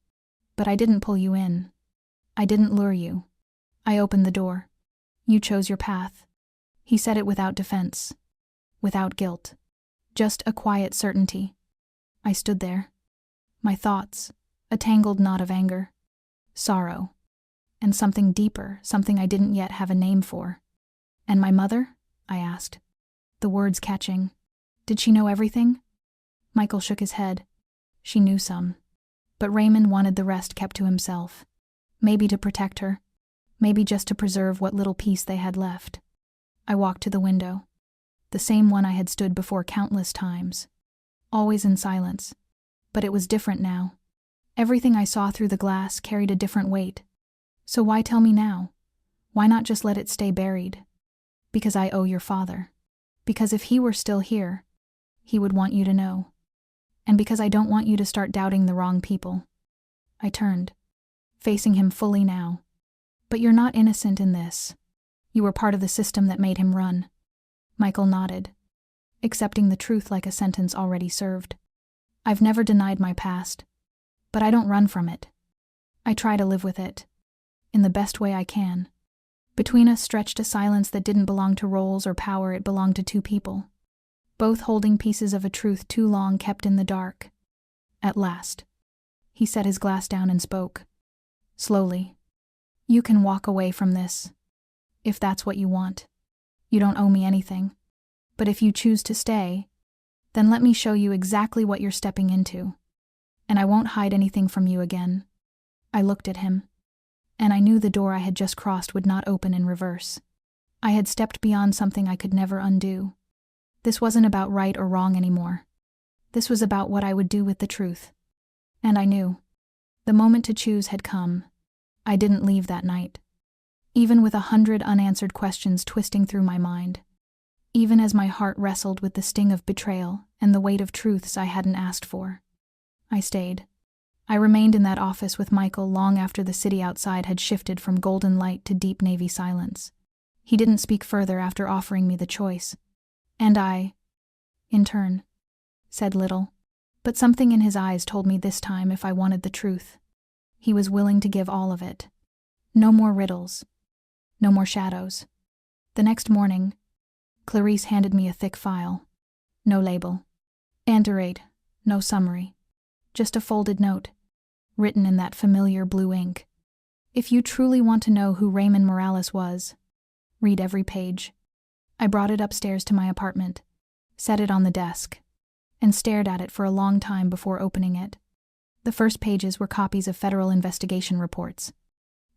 "But I didn't pull you in. I didn't lure you. I opened the door. You chose your path." He said it without defense, without guilt, just a quiet certainty. I stood there, my thoughts, a tangled knot of anger, sorrow, and something deeper, something I didn't yet have a name for. "And my mother?" I asked, the words catching. "Did she know everything?" Michael shook his head. "She knew some. But Raymond wanted the rest kept to himself. Maybe to protect her, maybe just to preserve what little peace they had left." I walked to the window, the same one I had stood before countless times, always in silence. But it was different now. Everything I saw through the glass carried a different weight. So why tell me now? Why not just let it stay buried? Because I owe your father. Because if he were still here, He would want you to know. And because I don't want you to start doubting the wrong people. I turned, facing him fully now. But you're not innocent in this. You were part of the system that made him run. Michael nodded, accepting the truth like a sentence already served. I've never denied my past, but I don't run from it. I try to live with it, in the best way I can. Between us stretched a silence that didn't belong to roles or power, it belonged to two people, both holding pieces of a truth too long kept in the dark. At last, he set his glass down and spoke, slowly. You can walk away from this, if that's what you want. You don't owe me anything. But if you choose to stay, then let me show you exactly what you're stepping into. And I won't hide anything from you again. I looked at him, and I knew the door I had just crossed would not open in reverse. I had stepped beyond something I could never undo. This wasn't about right or wrong anymore. This was about what I would do with the truth. And I knew. The moment to choose had come. I didn't leave that night. Even with 100 unanswered questions twisting through my mind. Even as my heart wrestled with the sting of betrayal and the weight of truths I hadn't asked for. I stayed. I remained in that office with Michael long after the city outside had shifted from golden light to deep navy silence. He didn't speak further after offering me the choice. And I, in turn, said little. But something in his eyes told me this time if I wanted the truth. He was willing to give all of it. No more riddles. No more shadows. The next morning, Clarice handed me a thick file. No label. Anterate. No summary. Just a folded note, written in that familiar blue ink. If you truly want to know who Raymond Morales was, read every page. I brought it upstairs to my apartment, set it on the desk, and stared at it for a long time before opening it. The first pages were copies of federal investigation reports,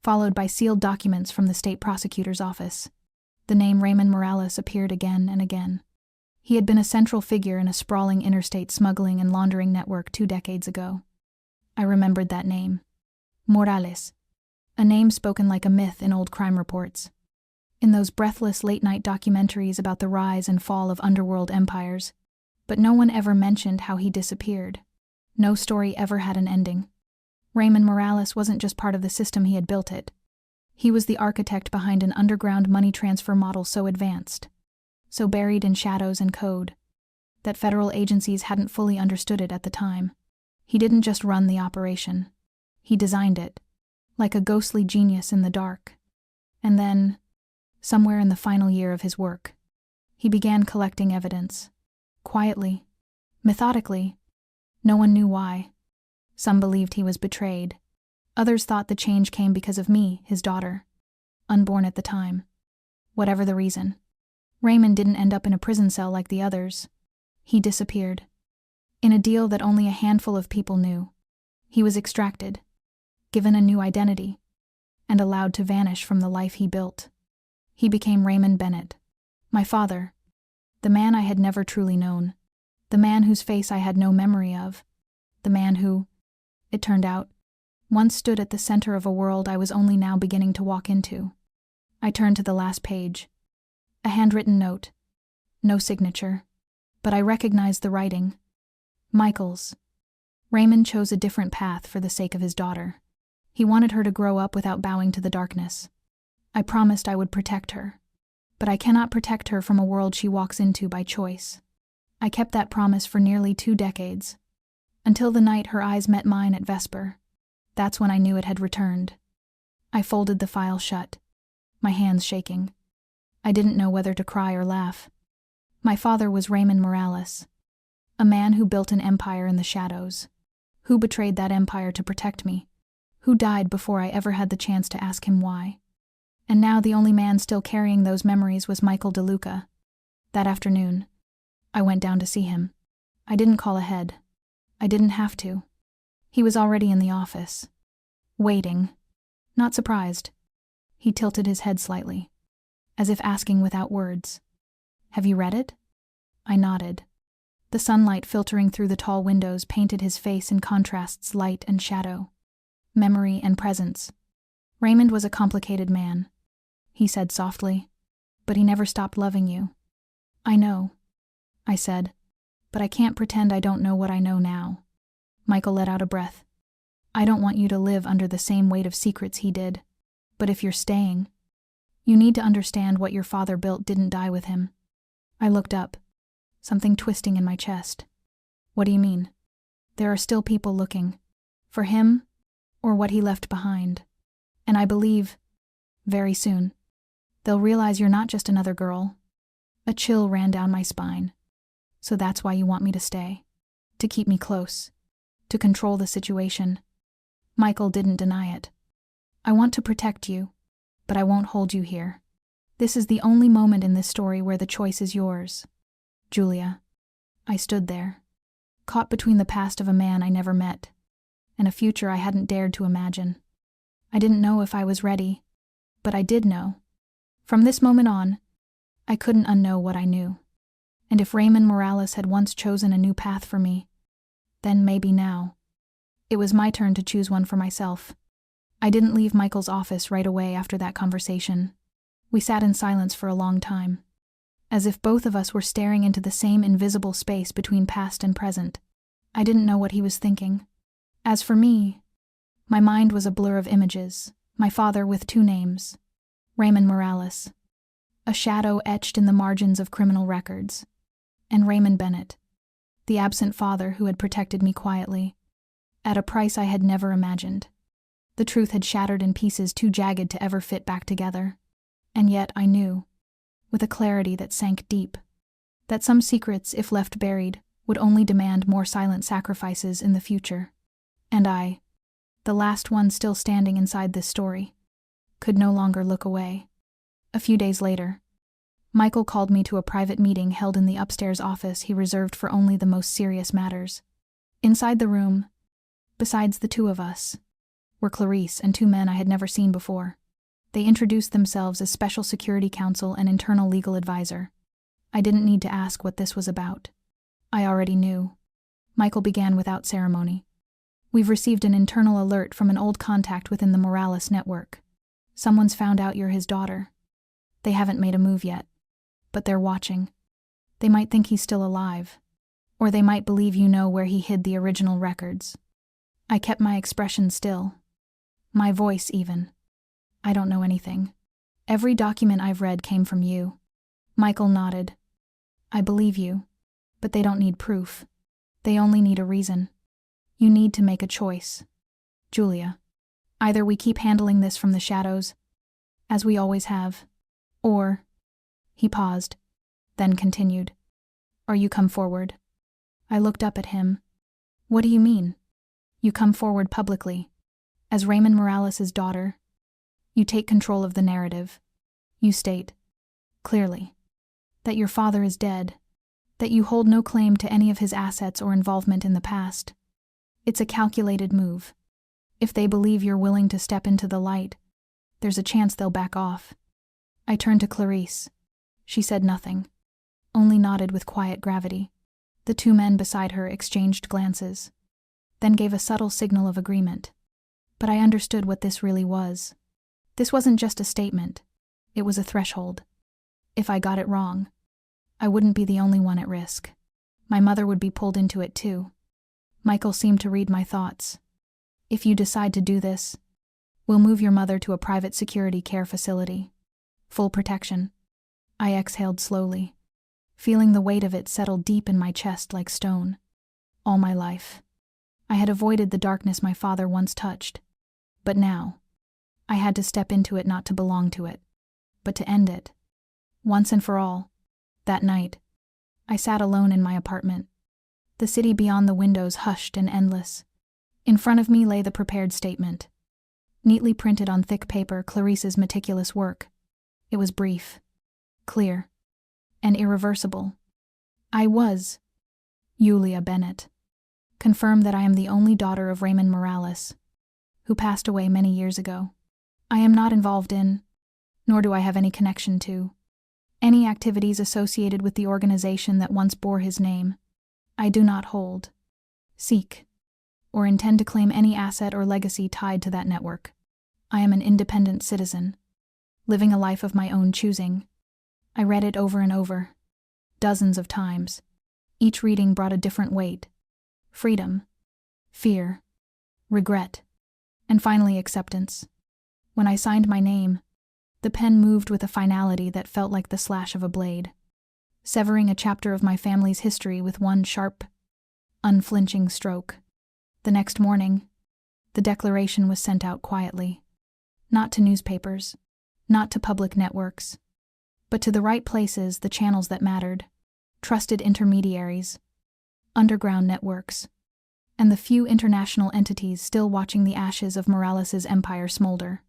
followed by sealed documents from the state prosecutor's office. The name Raymond Morales appeared again and again. He had been a central figure in a sprawling interstate smuggling and laundering network 2 decades ago. I remembered that name. Morales. A name spoken like a myth in old crime reports. In those breathless late-night documentaries about the rise and fall of underworld empires. But no one ever mentioned how he disappeared. No story ever had an ending. Raymond Morales wasn't just part of the system, he had built it. He was the architect behind an underground money transfer model so advanced, so buried in shadows and code, that federal agencies hadn't fully understood it at the time. He didn't just run the operation. He designed it, like a ghostly genius in the dark. And then, somewhere in the final year of his work, he began collecting evidence. Quietly, methodically. No one knew why. Some believed he was betrayed. Others thought the change came because of me, his daughter, unborn at the time. Whatever the reason, Raymond didn't end up in a prison cell like the others. He disappeared. In a deal that only a handful of people knew. He was extracted, given a new identity, and allowed to vanish from the life he built. He became Raymond Bennett, my father, the man I had never truly known, the man whose face I had no memory of, the man who, it turned out, once stood at the center of a world I was only now beginning to walk into. I turned to the last page. A handwritten note. No signature. But I recognized the writing. Michael's. Raymond chose a different path for the sake of his daughter. He wanted her to grow up without bowing to the darkness. I promised I would protect her. But I cannot protect her from a world she walks into by choice. I kept that promise for nearly 2 decades. Until the night her eyes met mine at Vesper. That's when I knew it had returned. I folded the file shut, my hands shaking. I didn't know whether to cry or laugh. My father was Raymond Morales, a man who built an empire in the shadows, who betrayed that empire to protect me, who died before I ever had the chance to ask him why. And now the only man still carrying those memories was Michael DeLuca. That afternoon, I went down to see him. I didn't call ahead. I didn't have to. He was already in the office, waiting, not surprised. He tilted his head slightly, as if asking without words, "Have you read it?" I nodded. The sunlight filtering through the tall windows painted his face in contrasts light and shadow, memory and presence. Raymond was a complicated man, he said softly, but he never stopped loving you. I know, I said, But I can't pretend I don't know what I know now. Michael let out a breath. I don't want you to live under the same weight of secrets he did. But if you're staying, you need to understand what your father built didn't die with him. I looked up, something twisting in my chest. What do you mean? There are still people looking. For him, or what he left behind. And I believe, very soon, they'll realize you're not just another girl. A chill ran down my spine. So that's why you want me to stay. To keep me close. To control the situation. Michael didn't deny it. I want to protect you, but I won't hold you here. This is the only moment in this story where the choice is yours. Julia. I stood there, caught between the past of a man I never met, and a future I hadn't dared to imagine. I didn't know if I was ready, but I did know. From this moment on, I couldn't unknow what I knew. And if Raymond Morales had once chosen a new path for me, then maybe now. It was my turn to choose one for myself. I didn't leave Michael's office right away after that conversation. We sat in silence for a long time, as if both of us were staring into the same invisible space between past and present. I didn't know what he was thinking. As for me, my mind was a blur of images, my father with two names, Raymond Morales, a shadow etched in the margins of criminal records, and Raymond Bennett, the absent father who had protected me quietly, at a price I had never imagined. The truth had shattered in pieces too jagged to ever fit back together, and yet I knew, with a clarity that sank deep, that some secrets, if left buried, would only demand more silent sacrifices in the future. And I, the last one still standing inside this story, could no longer look away. A few days later, Michael called me to a private meeting held in the upstairs office he reserved for only the most serious matters. Inside the room, besides the two of us, were Clarice and two men I had never seen before. They introduced themselves as Special Security Counsel and Internal Legal Advisor. I didn't need to ask what this was about. I already knew. Michael began without ceremony. We've received an internal alert from an old contact within the Morales network. Someone's found out you're his daughter. They haven't made a move yet, but they're watching. They might think he's still alive, or they might believe you know where he hid the original records. I kept my expression still. My voice even. I don't know anything. Every document I've read came from you. Michael nodded. I believe you, but they don't need proof. They only need a reason. You need to make a choice. Julia, either we keep handling this from the shadows, as we always have, or... He paused, then continued. Or you come forward. I looked up at him. What do you mean? You come forward publicly, as Raymond Morales' daughter. You take control of the narrative. You state, clearly, that your father is dead, that you hold no claim to any of his assets or involvement in the past. It's a calculated move. If they believe you're willing to step into the light, there's a chance they'll back off. I turned to Clarice. She said nothing, only nodded with quiet gravity. The two men beside her exchanged glances, then gave a subtle signal of agreement. But I understood what this really was. This wasn't just a statement. It was a threshold. If I got it wrong, I wouldn't be the only one at risk. My mother would be pulled into it too. Michael seemed to read my thoughts. If you decide to do this, we'll move your mother to a private security care facility. Full protection. I exhaled slowly, feeling the weight of it settle deep in my chest like stone. All my life, I had avoided the darkness my father once touched. But now, I had to step into it not to belong to it, but to end it. Once and for all. That night, I sat alone in my apartment. The city beyond the windows hushed and endless. In front of me lay the prepared statement. Neatly printed on thick paper, Clarice's meticulous work. It was brief, clear, and irreversible. I was Julia Bennett. Confirm that I am the only daughter of Raymond Morales, who passed away many years ago. I am not involved in, nor do I have any connection to, any activities associated with the organization that once bore his name. I do not hold, seek, or intend to claim any asset or legacy tied to that network. I am an independent citizen, living a life of my own choosing. I read it over and over, dozens of times, Each reading brought a different weight. Freedom, fear, regret, and finally acceptance. When I signed my name, the pen moved with a finality that felt like the slash of a blade, severing a chapter of my family's history with one sharp, unflinching stroke. The next morning, the declaration was sent out quietly. Not to newspapers, not to public networks, but to the right places, the channels that mattered, trusted intermediaries, underground networks, and the few international entities still watching the ashes of Morales's empire smolder.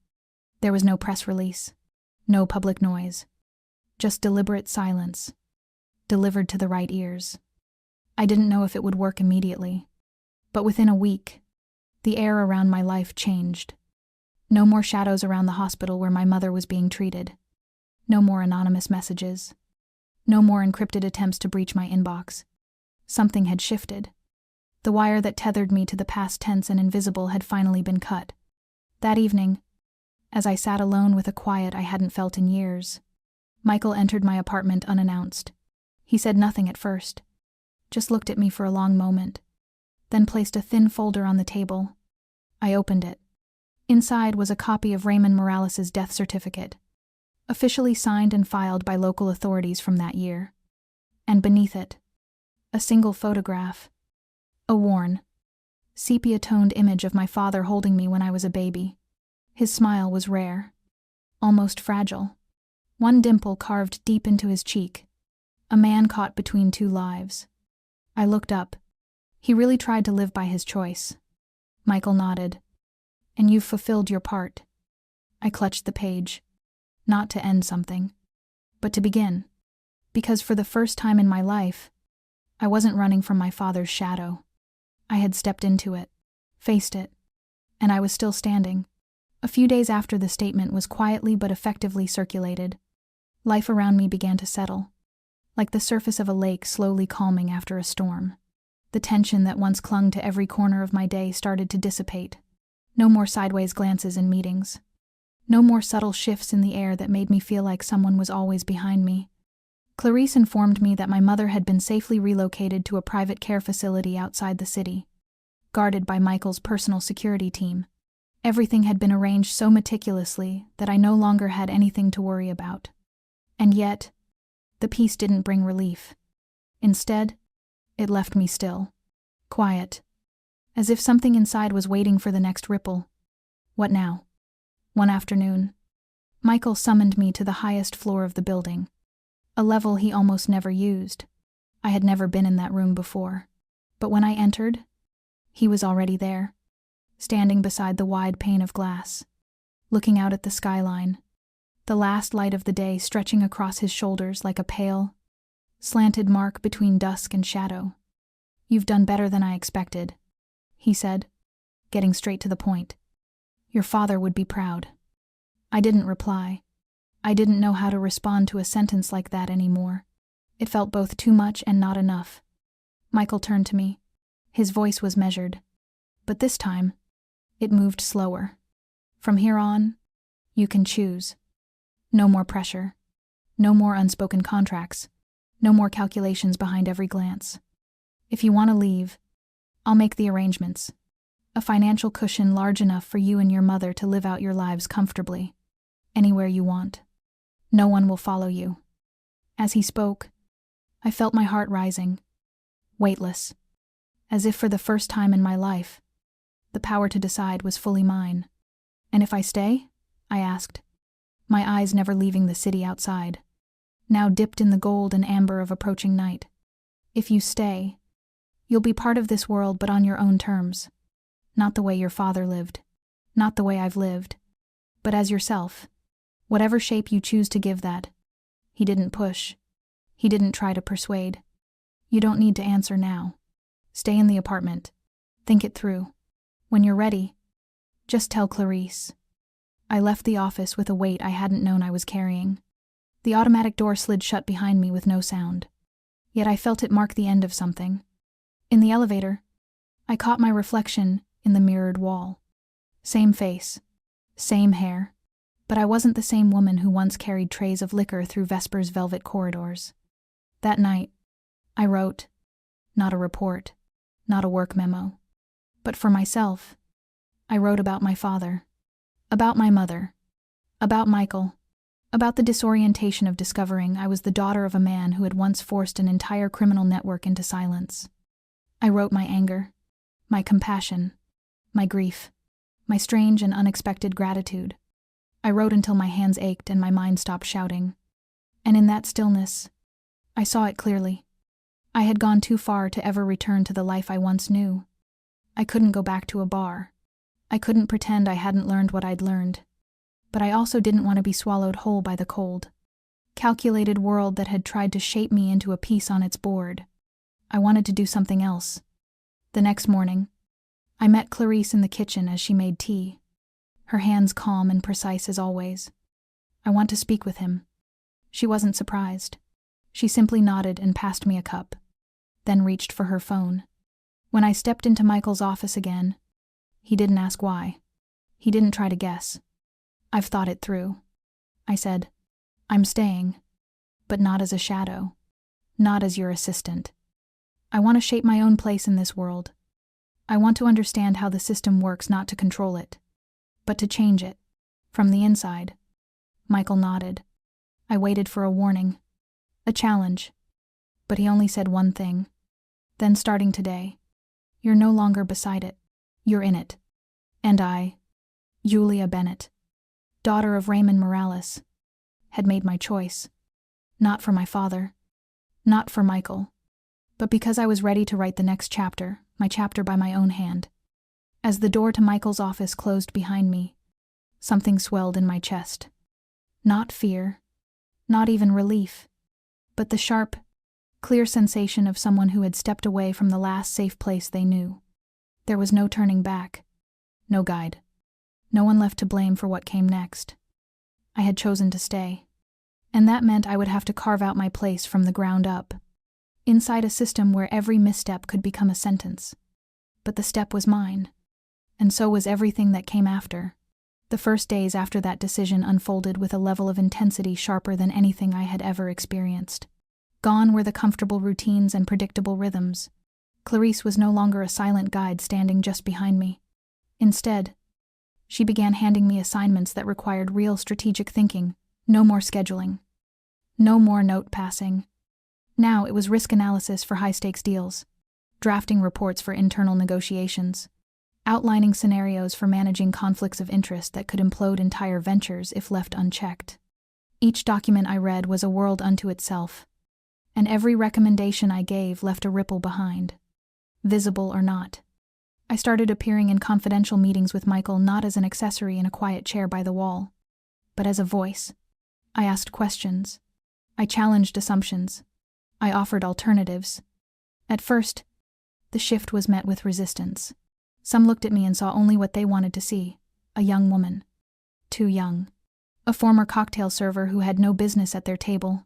There was no press release, no public noise, just deliberate silence, delivered to the right ears. I didn't know if it would work immediately, but within a week, the air around my life changed. No more shadows around the hospital where my mother was being treated. No more anonymous messages. No more encrypted attempts to breach my inbox. Something had shifted. The wire that tethered me to the past tense and invisible had finally been cut. That evening, as I sat alone with a quiet I hadn't felt in years, Michael entered my apartment unannounced. He said nothing at first, just looked at me for a long moment, then placed a thin folder on the table. I opened it. Inside was a copy of Raymond Morales's death certificate, officially signed and filed by local authorities from that year. And beneath it, a single photograph, a worn, sepia-toned image of my father holding me when I was a baby. His smile was rare, almost fragile, one dimple carved deep into his cheek, a man caught between two lives. I looked up. He really tried to live by his choice. Michael nodded. And you've fulfilled your part. I clutched the page, not to end something, but to begin, because for the first time in my life, I wasn't running from my father's shadow. I had stepped into it, faced it, and I was still standing. A few days after the statement was quietly but effectively circulated, life around me began to settle, like the surface of a lake slowly calming after a storm. The tension that once clung to every corner of my day started to dissipate. No more sideways glances in meetings. No more subtle shifts in the air that made me feel like someone was always behind me. Clarice informed me that my mother had been safely relocated to a private care facility outside the city, guarded by Michael's personal security team. Everything had been arranged so meticulously that I no longer had anything to worry about. And yet, the peace didn't bring relief. Instead, it left me still, quiet, as if something inside was waiting for the next ripple. What now? One afternoon, Michael summoned me to the highest floor of the building, a level he almost never used. I had never been in that room before, but when I entered, he was already there, standing beside the wide pane of glass, looking out at the skyline, the last light of the day stretching across his shoulders like a pale, slanted mark between dusk and shadow. "You've done better than I expected," he said, getting straight to the point. "Your father would be proud." I didn't reply. I didn't know how to respond to a sentence like that anymore. It felt both too much and not enough. Michael turned to me. His voice was measured, but this time, it moved slower. "From here on, you can choose. No more pressure. No more unspoken contracts. No more calculations behind every glance. If you want to leave, I'll make the arrangements. A financial cushion large enough for you and your mother to live out your lives comfortably. Anywhere you want. No one will follow you." As he spoke, I felt my heart rising, weightless, as if for the first time in my life, the power to decide was fully mine. "And if I stay?" I asked, my eyes never leaving the city outside, now dipped in the gold and amber of approaching night. "If you stay, you'll be part of this world but on your own terms. Not the way your father lived, not the way I've lived, but as yourself, whatever shape you choose to give that." He didn't push. He didn't try to persuade. "You don't need to answer now. Stay in the apartment. Think it through. When you're ready, just tell Clarice." I left the office with a weight I hadn't known I was carrying. The automatic door slid shut behind me with no sound. Yet I felt it mark the end of something. In the elevator, I caught my reflection in the mirrored wall. Same face, same hair, but I wasn't the same woman who once carried trays of liquor through Vesper's velvet corridors. That night, I wrote, not a report, not a work memo. But for myself, I wrote about my father, about my mother, about Michael, about the disorientation of discovering I was the daughter of a man who had once forced an entire criminal network into silence. I wrote my anger, my compassion, my grief, my strange and unexpected gratitude. I wrote until my hands ached and my mind stopped shouting. And in that stillness, I saw it clearly. I had gone too far to ever return to the life I once knew. I couldn't go back to a bar. I couldn't pretend I hadn't learned what I'd learned. But I also didn't want to be swallowed whole by the cold, calculated world that had tried to shape me into a piece on its board. I wanted to do something else. The next morning, I met Clarice in the kitchen as she made tea, her hands calm and precise as always. I want to speak with him. She wasn't surprised. She simply nodded and passed me a cup, then reached for her phone. When I stepped into Michael's office again, he didn't ask why. He didn't try to guess. I've thought it through. I said, I'm staying, but not as a shadow, not as your assistant. I want to shape my own place in this world. I want to understand how the system works, not to control it, but to change it, from the inside. Michael nodded. I waited for a warning, a challenge, but he only said one thing. Then starting today, you're no longer beside it, you're in it. And I, Julia Bennett, daughter of Raymond Morales, had made my choice. Not for my father, not for Michael, but because I was ready to write the next chapter, my chapter by my own hand. As the door to Michael's office closed behind me, something swelled in my chest. Not fear, not even relief, but the sharp, clear sensation of someone who had stepped away from the last safe place they knew. There was no turning back, no guide, no one left to blame for what came next. I had chosen to stay, and that meant I would have to carve out my place from the ground up, inside a system where every misstep could become a sentence. But the step was mine, and so was everything that came after. The first days after that decision unfolded with a level of intensity sharper than anything I had ever experienced. Gone were the comfortable routines and predictable rhythms. Clarice was no longer a silent guide standing just behind me. Instead, she began handing me assignments that required real strategic thinking, no more scheduling, no more note passing. Now it was risk analysis for high-stakes deals, drafting reports for internal negotiations, outlining scenarios for managing conflicts of interest that could implode entire ventures if left unchecked. Each document I read was a world unto itself, and every recommendation I gave left a ripple behind, visible or not. I started appearing in confidential meetings with Michael not as an accessory in a quiet chair by the wall, but as a voice. I asked questions. I challenged assumptions. I offered alternatives. At first, the shift was met with resistance. Some looked at me and saw only what they wanted to see, a young woman. Too young. A former cocktail server who had no business at their table.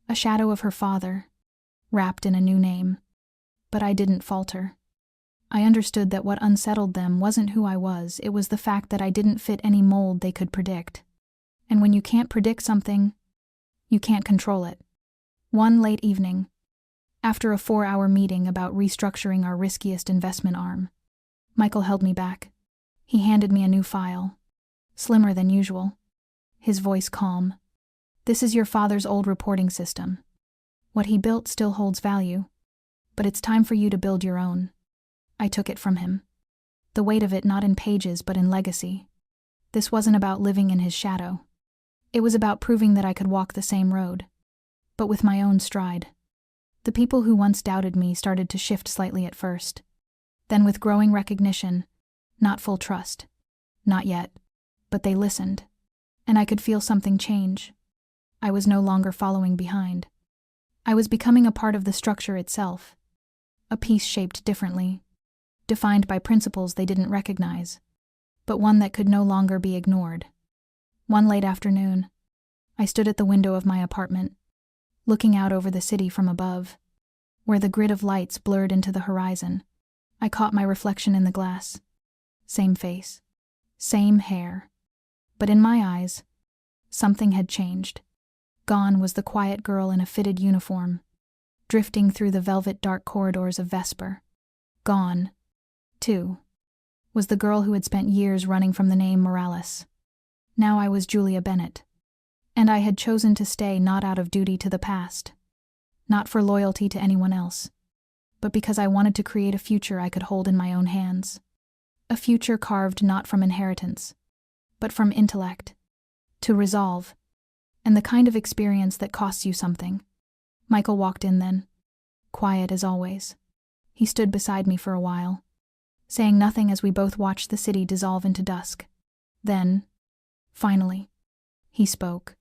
A shadow of her father, wrapped in a new name. But I didn't falter. I understood that what unsettled them wasn't who I was, it was the fact that I didn't fit any mold they could predict. And when you can't predict something, you can't control it. One late evening, after a 4-hour meeting about restructuring our riskiest investment arm, Michael held me back. He handed me a new file, slimmer than usual, his voice calm. This is your father's old reporting system. What he built still holds value, but it's time for you to build your own. I took it from him. The weight of it not in pages but in legacy. This wasn't about living in his shadow. It was about proving that I could walk the same road, but with my own stride. The people who once doubted me started to shift slightly at first. Then with growing recognition, not full trust. Not yet, but they listened, and I could feel something change. I was no longer following behind. I was becoming a part of the structure itself, a piece shaped differently, defined by principles they didn't recognize, but one that could no longer be ignored. One late afternoon, I stood at the window of my apartment, looking out over the city from above, where the grid of lights blurred into the horizon. I caught my reflection in the glass. Same face, same hair. But in my eyes, something had changed. Gone was the quiet girl in a fitted uniform. drifting through the velvet dark corridors of Vesper. Gone, too, was the girl who had spent years running from the name Morales. Now I was Julia Bennett. And I had chosen to stay not out of duty to the past, not for loyalty to anyone else, but because I wanted to create a future I could hold in my own hands. A future carved not from inheritance, but from intellect, to resolve, and the kind of experience that costs you something. Michael walked in then, quiet as always. He stood beside me for a while, saying nothing as we both watched the city dissolve into dusk. Then, finally, he spoke.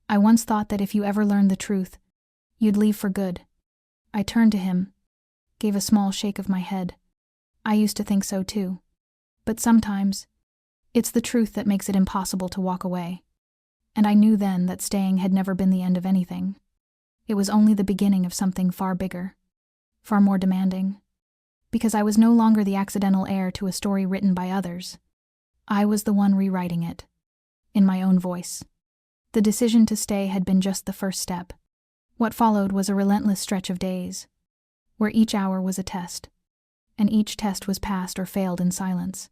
I once thought that if you ever learned the truth, you'd leave for good. I turned to him, gave a small shake of my head. I used to think so too. But sometimes, it's the truth that makes it impossible to walk away. And I knew then that staying had never been the end of anything. It was only the beginning of something far bigger, far more demanding. Because I was no longer the accidental heir to a story written by others. I was the one rewriting it, in my own voice. The decision to stay had been just the first step. What followed was a relentless stretch of days, where each hour was a test, and each test was passed or failed in silence.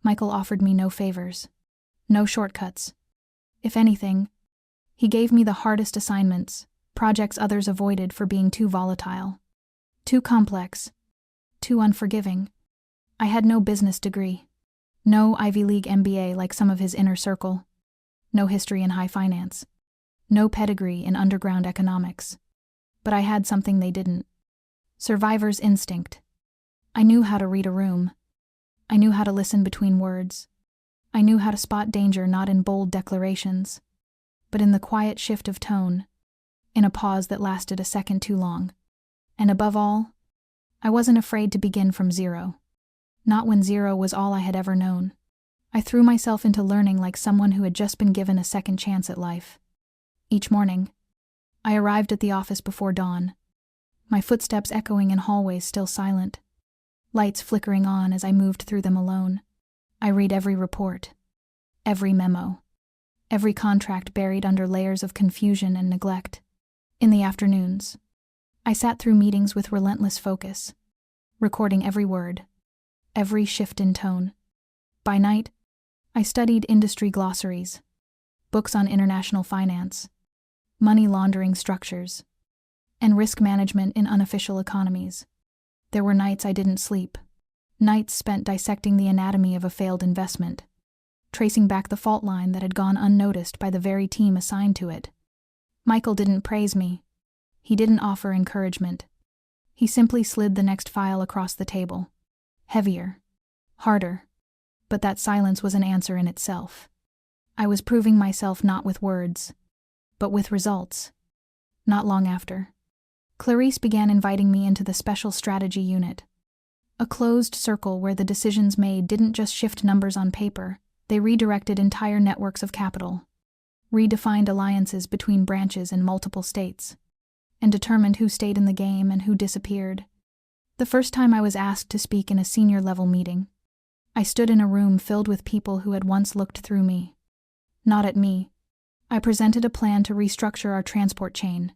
Michael offered me no favors, no shortcuts. If anything, he gave me the hardest assignments, projects others avoided for being too volatile, too complex, too unforgiving. I had no business degree, no Ivy League MBA like some of his inner circle, no history in high finance, no pedigree in underground economics. But I had something they didn't. Survivor's instinct. I knew how to read a room. I knew how to listen between words. I knew how to spot danger not in bold declarations, but in the quiet shift of tone, in a pause that lasted a second too long. And above all, I wasn't afraid to begin from zero. Not when zero was all I had ever known. I threw myself into learning like someone who had just been given a second chance at life. Each morning, I arrived at the office before dawn, my footsteps echoing in hallways still silent, lights flickering on as I moved through them alone. I read every report, every memo, every contract buried under layers of confusion and neglect. In the afternoons, I sat through meetings with relentless focus, recording every word, every shift in tone. By night, I studied industry glossaries, books on international finance, money laundering structures, and risk management in unofficial economies. There were nights I didn't sleep, nights spent dissecting the anatomy of a failed investment, tracing back the fault line that had gone unnoticed by the very team assigned to it. Michael didn't praise me. He didn't offer encouragement. He simply slid the next file across the table. Heavier, harder. But that silence was an answer in itself. I was proving myself not with words, but with results. Not long after, Clarice began inviting me into the special strategy unit, a closed circle where the decisions made didn't just shift numbers on paper, they redirected entire networks of capital, redefined alliances between branches in multiple states, and determined who stayed in the game and who disappeared. The first time I was asked to speak in a senior-level meeting, I stood in a room filled with people who had once looked through me. Not at me. I presented a plan to restructure our transport chain,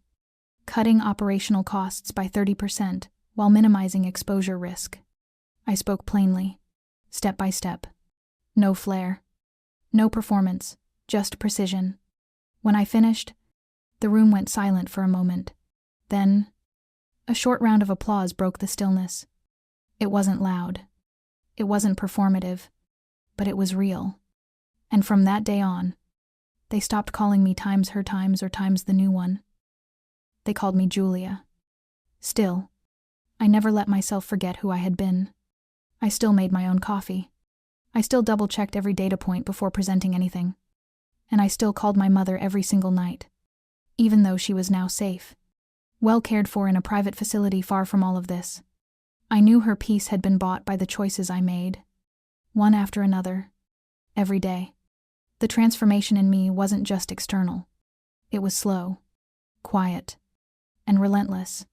cutting operational costs by 30% while minimizing exposure risk. I spoke plainly, step by step. No flair, no performance, just precision. When I finished, the room went silent for a moment. Then, a short round of applause broke the stillness. It wasn't loud. It wasn't performative, but it was real. And from that day on, they stopped calling me Times Her Times or Times the New One. They called me Julia. Still, I never let myself forget who I had been. I still made my own coffee. I still double-checked every data point before presenting anything. And I still called my mother every single night, even though she was now safe, well cared for in a private facility far from all of this. I knew her peace had been bought by the choices I made, one after another, every day. The transformation in me wasn't just external. It was slow, quiet, and relentless.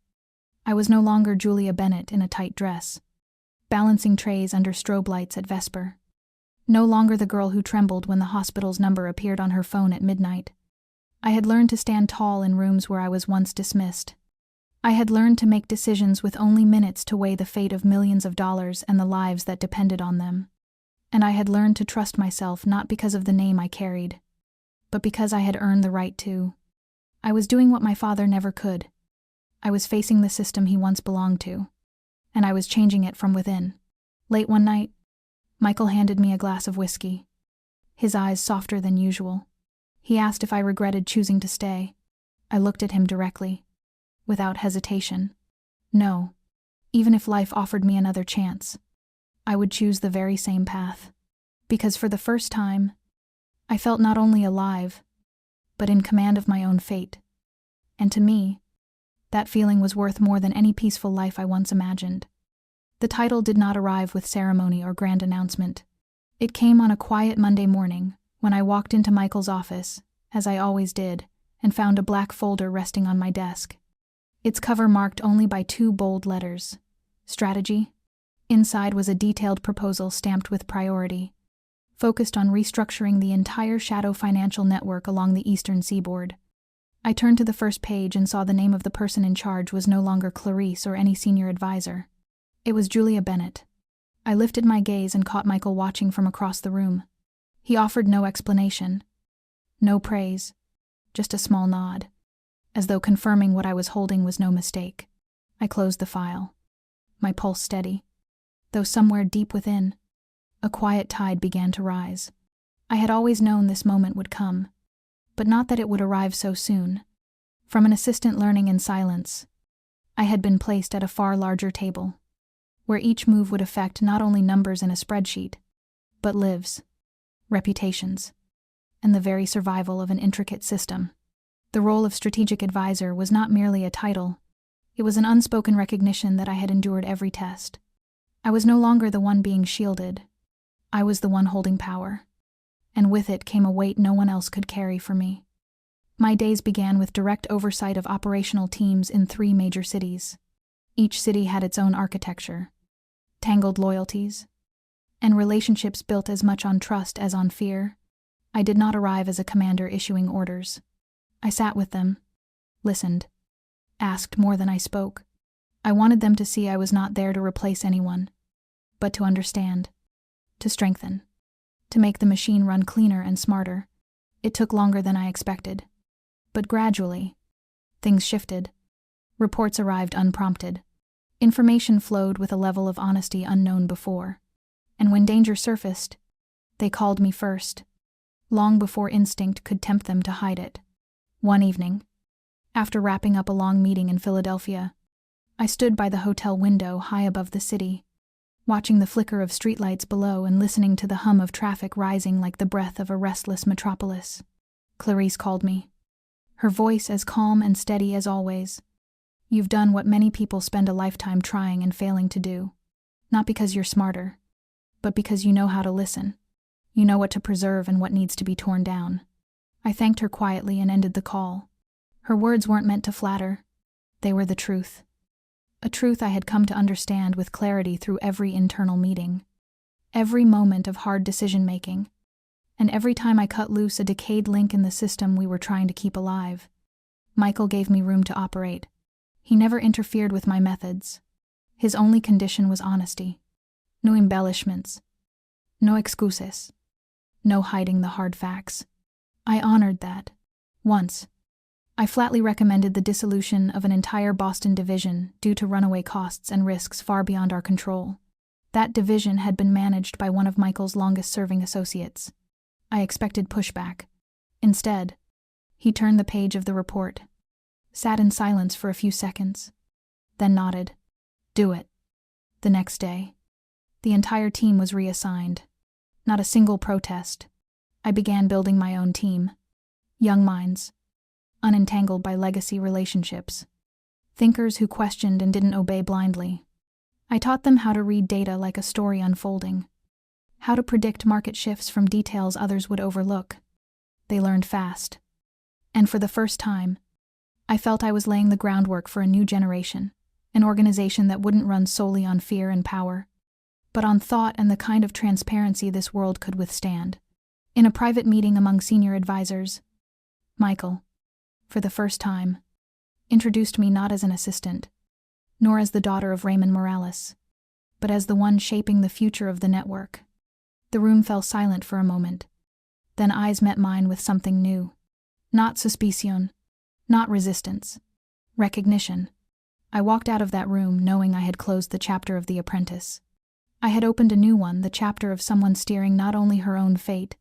I was no longer Julia Bennett in a tight dress, balancing trays under strobe lights at Vesper. No longer the girl who trembled when the hospital's number appeared on her phone at midnight. I had learned to stand tall in rooms where I was once dismissed. I had learned to make decisions with only minutes to weigh the fate of millions of dollars and the lives that depended on them. And I had learned to trust myself not because of the name I carried, but because I had earned the right to. I was doing what my father never could. I was facing the system he once belonged to, and I was changing it from within. Late one night, Michael handed me a glass of whiskey, his eyes softer than usual. He asked if I regretted choosing to stay. I looked at him directly, without hesitation. No. Even if life offered me another chance, I would choose the very same path. Because for the first time, I felt not only alive, but in command of my own fate. And to me, that feeling was worth more than any peaceful life I once imagined. The title did not arrive with ceremony or grand announcement. It came on a quiet Monday morning, when I walked into Michael's office, as I always did, and found a black folder resting on my desk. Its cover marked only by 2 bold letters: Strategy. Inside was a detailed proposal stamped with priority, focused on restructuring the entire shadow financial network along the eastern seaboard. I turned to the first page and saw the name of the person in charge was no longer Clarice or any senior advisor. It was Julia Bennett. I lifted my gaze and caught Michael watching from across the room. He offered no explanation, no praise, just a small nod, as though confirming what I was holding was no mistake. I closed the file, my pulse steady, though somewhere deep within, a quiet tide began to rise. I had always known this moment would come, but not that it would arrive so soon. From an assistant learning in silence, I had been placed at a far larger table, where each move would affect not only numbers in a spreadsheet, but lives, reputations, and the very survival of an intricate system. The role of strategic advisor was not merely a title, it was an unspoken recognition that I had endured every test. I was no longer the one being shielded, I was the one holding power, and with it came a weight no one else could carry for me. My days began with direct oversight of operational teams in 3 major cities. Each city had its own architecture, tangled loyalties, and relationships built as much on trust as on fear. I did not arrive as a commander issuing orders. I sat with them, listened, asked more than I spoke. I wanted them to see I was not there to replace anyone, but to understand, to strengthen, to make the machine run cleaner and smarter. It took longer than I expected, but gradually, things shifted. Reports arrived unprompted. Information flowed with a level of honesty unknown before. And when danger surfaced, they called me first, long before instinct could tempt them to hide it. One evening, after wrapping up a long meeting in Philadelphia, I stood by the hotel window high above the city, watching the flicker of streetlights below and listening to the hum of traffic rising like the breath of a restless metropolis. Clarice called me, her voice as calm and steady as always. You've done what many people spend a lifetime trying and failing to do. Not because you're smarter, but because you know how to listen. You know what to preserve and what needs to be torn down. I thanked her quietly and ended the call. Her words weren't meant to flatter. They were the truth. A truth I had come to understand with clarity through every internal meeting, every moment of hard decision-making, and every time I cut loose a decayed link in the system we were trying to keep alive. Michael gave me room to operate. He never interfered with my methods. His only condition was honesty. No embellishments. No excuses. No hiding the hard facts. I honored that. Once, I flatly recommended the dissolution of an entire Boston division due to runaway costs and risks far beyond our control. That division had been managed by one of Michael's longest-serving associates. I expected pushback. Instead, he turned the page of the report, sat in silence for a few seconds, then nodded. Do it. The next day, the entire team was reassigned. Not a single protest. I began building my own team. Young minds, unentangled by legacy relationships. Thinkers who questioned and didn't obey blindly. I taught them how to read data like a story unfolding. How to predict market shifts from details others would overlook. They learned fast. And for the first time, I felt I was laying the groundwork for a new generation, an organization that wouldn't run solely on fear and power, but on thought and the kind of transparency this world could withstand. In a private meeting among senior advisors, Michael, for the first time, introduced me not as an assistant, nor as the daughter of Raymond Morales, but as the one shaping the future of the network. The room fell silent for a moment. Then eyes met mine with something new. Not suspicion, not resistance. Recognition. I walked out of that room knowing I had closed the chapter of The Apprentice. I had opened a new one, the chapter of someone steering not only her own fate,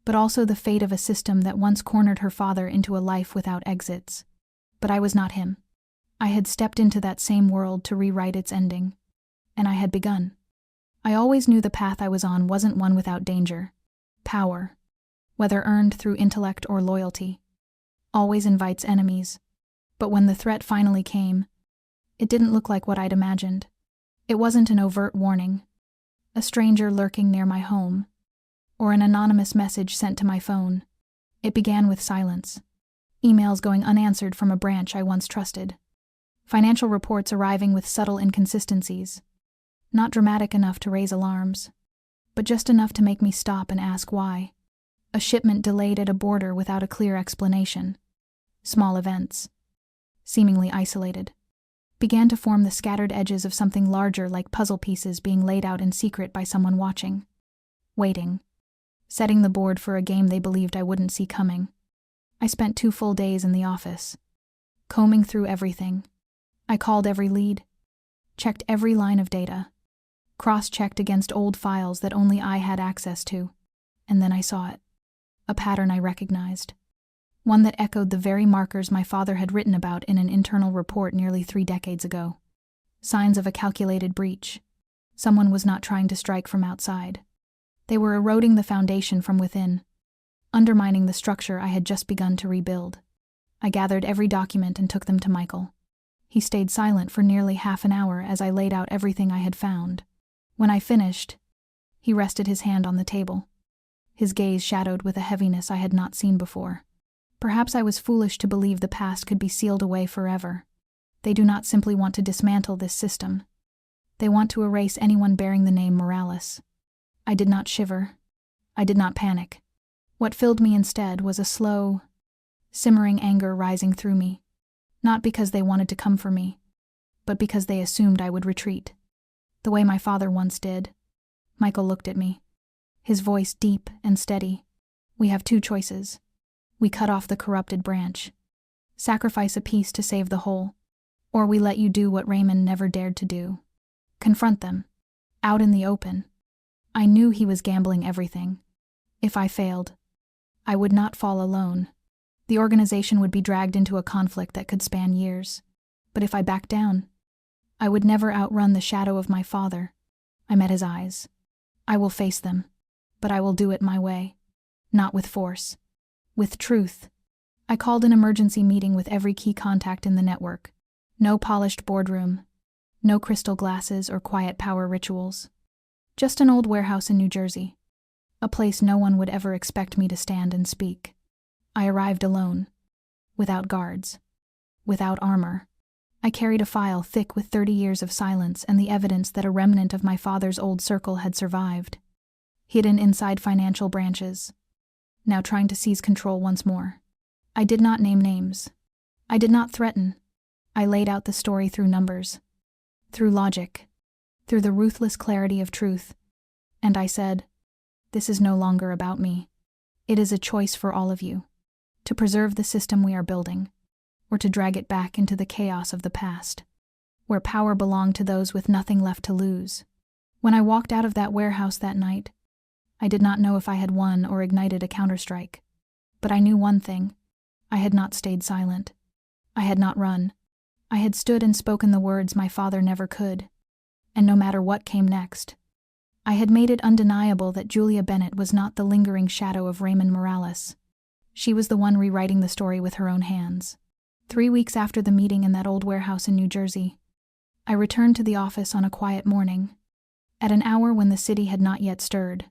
but also the fate of a system that once cornered her father into a life without exits. But I was not him. I had stepped into that same world to rewrite its ending, and I had begun. I always knew the path I was on wasn't one without danger. Power, whether earned through intellect or loyalty, always invites enemies. But when the threat finally came, it didn't look like what I'd imagined. It wasn't an overt warning, a stranger lurking near my home, or an anonymous message sent to my phone. It began with silence. Emails going unanswered from a branch I once trusted. Financial reports arriving with subtle inconsistencies. Not dramatic enough to raise alarms, but just enough to make me stop and ask why. A shipment delayed at a border without a clear explanation. Small events, seemingly isolated, began to form the scattered edges of something larger, like puzzle pieces being laid out in secret by someone watching, waiting, setting the board for a game they believed I wouldn't see coming. I spent 2 full days in the office, combing through everything. I called every lead, checked every line of data, cross-checked against old files that only I had access to, and then I saw it. A pattern I recognized. One that echoed the very markers my father had written about in an internal report nearly 3 decades ago. Signs of a calculated breach. Someone was not trying to strike from outside. They were eroding the foundation from within, undermining the structure I had just begun to rebuild. I gathered every document and took them to Michael. He stayed silent for nearly half an hour as I laid out everything I had found. When I finished, he rested his hand on the table, his gaze shadowed with a heaviness I had not seen before. Perhaps I was foolish to believe the past could be sealed away forever. They do not simply want to dismantle this system. They want to erase anyone bearing the name Morales. I did not shiver. I did not panic. What filled me instead was a slow, simmering anger rising through me. Not because they wanted to come for me, but because they assumed I would retreat. The way my father once did. Michael looked at me, his voice deep and steady. We have 2 choices. We cut off the corrupted branch, sacrifice a piece to save the whole, or we let you do what Raymond never dared to do. Confront them, out in the open. I knew he was gambling everything. If I failed, I would not fall alone. The organization would be dragged into a conflict that could span years. But if I backed down, I would never outrun the shadow of my father. I met his eyes. I will face them, but I will do it my way. Not with force. With truth. I called an emergency meeting with every key contact in the network. No polished boardroom. No crystal glasses or quiet power rituals. Just an old warehouse in New Jersey. A place no one would ever expect me to stand and speak. I arrived alone. Without guards. Without armor. I carried a file thick with 30 years of silence and the evidence that a remnant of my father's old circle had survived. Hidden inside financial branches. Now trying to seize control once more. I did not name names. I did not threaten. I laid out the story through numbers, through logic, through the ruthless clarity of truth. And I said, this is no longer about me. It is a choice for all of you. To preserve the system we are building, or to drag it back into the chaos of the past, where power belonged to those with nothing left to lose. When I walked out of that warehouse that night, I did not know if I had won or ignited a counterstrike. But I knew one thing. I had not stayed silent. I had not run. I had stood and spoken the words my father never could. And no matter what came next, I had made it undeniable that Julia Bennett was not the lingering shadow of Raymond Morales. She was the one rewriting the story with her own hands. 3 weeks after the meeting in that old warehouse in New Jersey, I returned to the office on a quiet morning. At an hour when the city had not yet stirred,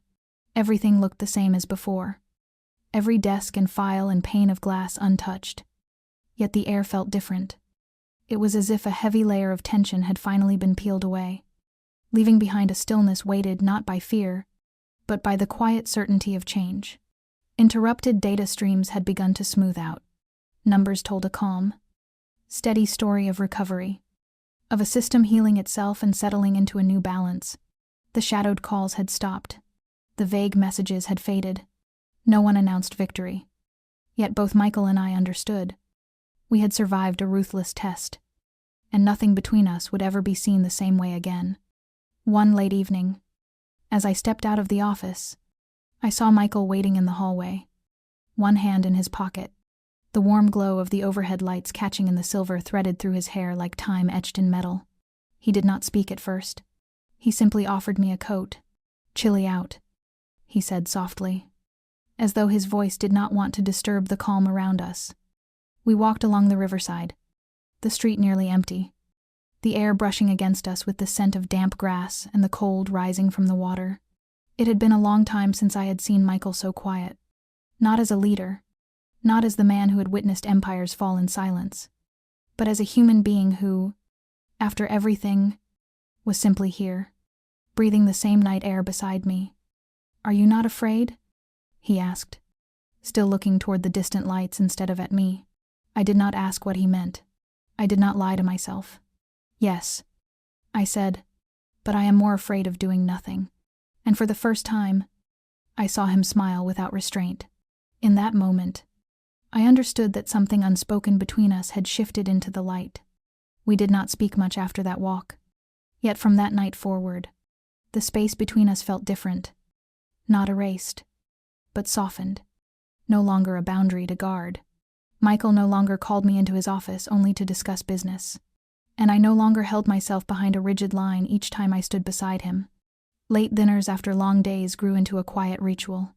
everything looked the same as before. Every desk and file and pane of glass untouched. Yet the air felt different. It was as if a heavy layer of tension had finally been peeled away, leaving behind a stillness weighted not by fear, but by the quiet certainty of change. Interrupted data streams had begun to smooth out. Numbers told a calm, steady story of recovery, of a system healing itself and settling into a new balance. The shadowed calls had stopped. The vague messages had faded. No one announced victory. Yet both Michael and I understood. We had survived a ruthless test, and nothing between us would ever be seen the same way again. One late evening, as I stepped out of the office, I saw Michael waiting in the hallway, one hand in his pocket, the warm glow of the overhead lights catching in the silver threaded through his hair like time etched in metal. He did not speak at first. He simply offered me a coat. "Chilly out," he said softly, as though his voice did not want to disturb the calm around us. We walked along the riverside, the street nearly empty, the air brushing against us with the scent of damp grass and the cold rising from the water. It had been a long time since I had seen Michael so quiet, not as a leader, not as the man who had witnessed empires fall in silence, but as a human being who, after everything, was simply here, breathing the same night air beside me. "Are you not afraid?" he asked, still looking toward the distant lights instead of at me. I did not ask what he meant. I did not lie to myself. "Yes," I said, "but I am more afraid of doing nothing." And for the first time, I saw him smile without restraint. In that moment, I understood that something unspoken between us had shifted into the light. We did not speak much after that walk. Yet from that night forward, the space between us felt different. Not erased, but softened. No longer a boundary to guard. Michael no longer called me into his office only to discuss business. And I no longer held myself behind a rigid line each time I stood beside him. Late dinners after long days grew into a quiet ritual.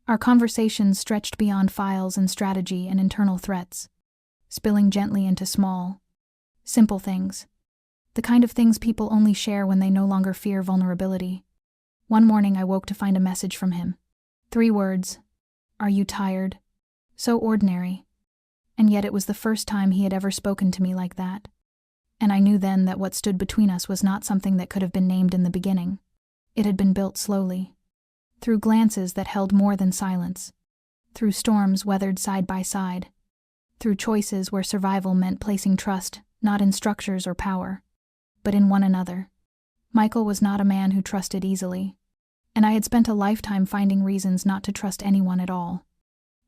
Our conversations stretched beyond files and strategy and internal threats, spilling gently into small, simple things. The kind of things people only share when they no longer fear vulnerability. One morning I woke to find a message from him. 3 words. "Are you tired?" So ordinary. And yet it was the first time he had ever spoken to me like that. And I knew then that what stood between us was not something that could have been named in the beginning. It had been built slowly, through glances that held more than silence, through storms weathered side by side, through choices where survival meant placing trust not in structures or power, but in one another. Michael was not a man who trusted easily, and I had spent a lifetime finding reasons not to trust anyone at all.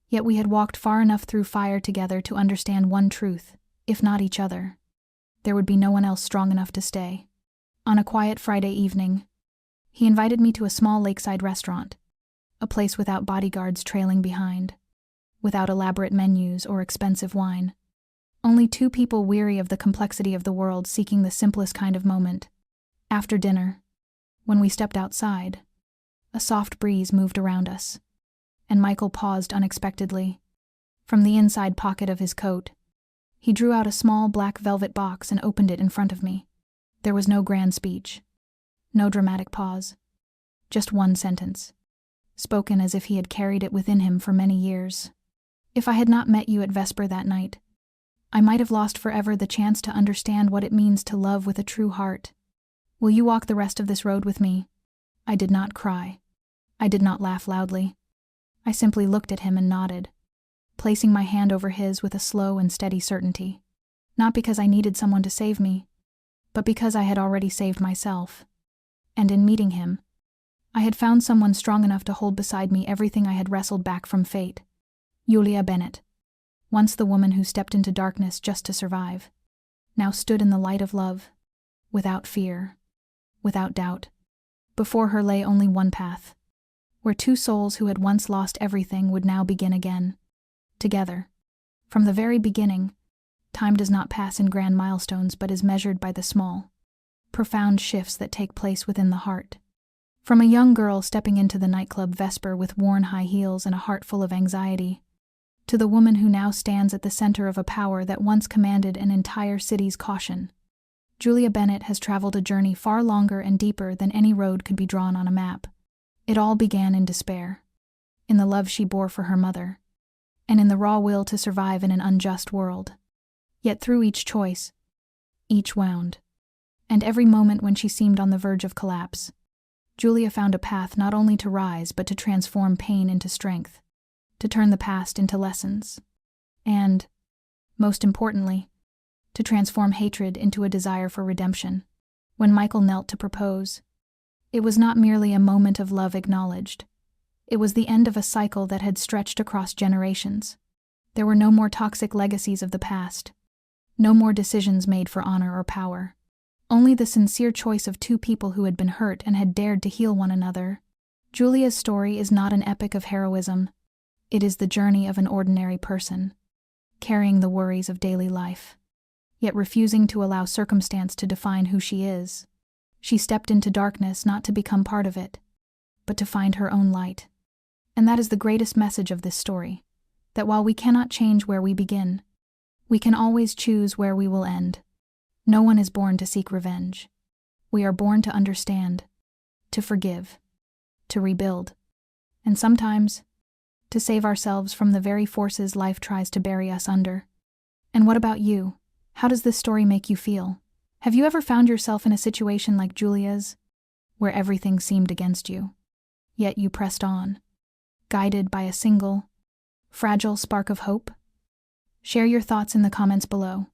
Yet we had walked far enough through fire together to understand one truth, if not each other. There would be no one else strong enough to stay. On a quiet Friday evening, he invited me to a small lakeside restaurant, a place without bodyguards trailing behind, without elaborate menus or expensive wine. Only 2 people weary of the complexity of the world seeking the simplest kind of moment. After dinner, when we stepped outside, a soft breeze moved around us, and Michael paused unexpectedly. From the inside pocket of his coat, he drew out a small black velvet box and opened it in front of me. There was no grand speech, no dramatic pause, just one sentence, spoken as if he had carried it within him for many years. "If I had not met you at Vesper that night, I might have lost forever the chance to understand what it means to love with a true heart. Will you walk the rest of this road with me?" I did not cry. I did not laugh loudly. I simply looked at him and nodded, placing my hand over his with a slow and steady certainty. Not because I needed someone to save me, but because I had already saved myself. And in meeting him, I had found someone strong enough to hold beside me everything I had wrestled back from fate. Julia Bennett, once the woman who stepped into darkness just to survive, now stood in the light of love, without fear, without doubt. Before her lay only one path, where 2 souls who had once lost everything would now begin again, together. From the very beginning, time does not pass in grand milestones but is measured by the small, profound shifts that take place within the heart. From a young girl stepping into the nightclub Vesper with worn high heels and a heart full of anxiety, to the woman who now stands at the center of a power that once commanded an entire city's caution, Julia Bennett has traveled a journey far longer and deeper than any road could be drawn on a map. It all began in despair, in the love she bore for her mother, and in the raw will to survive in an unjust world. Yet through each choice, each wound, and every moment when she seemed on the verge of collapse, Julia found a path not only to rise but to transform pain into strength, to turn the past into lessons, and, most importantly, to transform hatred into a desire for redemption. When Michael knelt to propose, it was not merely a moment of love acknowledged. It was the end of a cycle that had stretched across generations. There were no more toxic legacies of the past. No more decisions made for honor or power. Only the sincere choice of two people who had been hurt and had dared to heal one another. Julia's story is not an epic of heroism. It is the journey of an ordinary person, carrying the worries of daily life, yet refusing to allow circumstance to define who she is. She stepped into darkness not to become part of it, but to find her own light. And that is the greatest message of this story, that while we cannot change where we begin, we can always choose where we will end. No one is born to seek revenge. We are born to understand, to forgive, to rebuild, and sometimes to save ourselves from the very forces life tries to bury us under. And what about you? How does this story make you feel? Have you ever found yourself in a situation like Julia's, where everything seemed against you, yet you pressed on, guided by a single, fragile spark of hope? Share your thoughts in the comments below.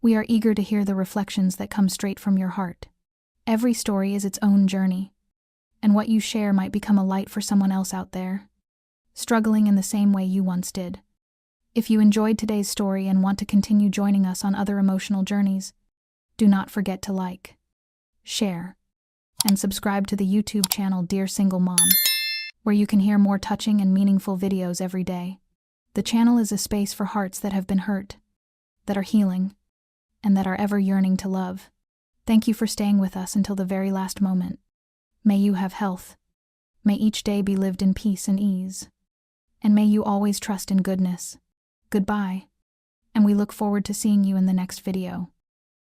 We are eager to hear the reflections that come straight from your heart. Every story is its own journey, and what you share might become a light for someone else out there, struggling in the same way you once did. If you enjoyed today's story and want to continue joining us on other emotional journeys, do not forget to like, share, and subscribe to the YouTube channel Dear Single Mom, where you can hear more touching and meaningful videos every day. The channel is a space for hearts that have been hurt, that are healing, and that are ever yearning to love. Thank you for staying with us until the very last moment. May you have health. May each day be lived in peace and ease. And may you always trust in goodness. Goodbye, and we look forward to seeing you in the next video.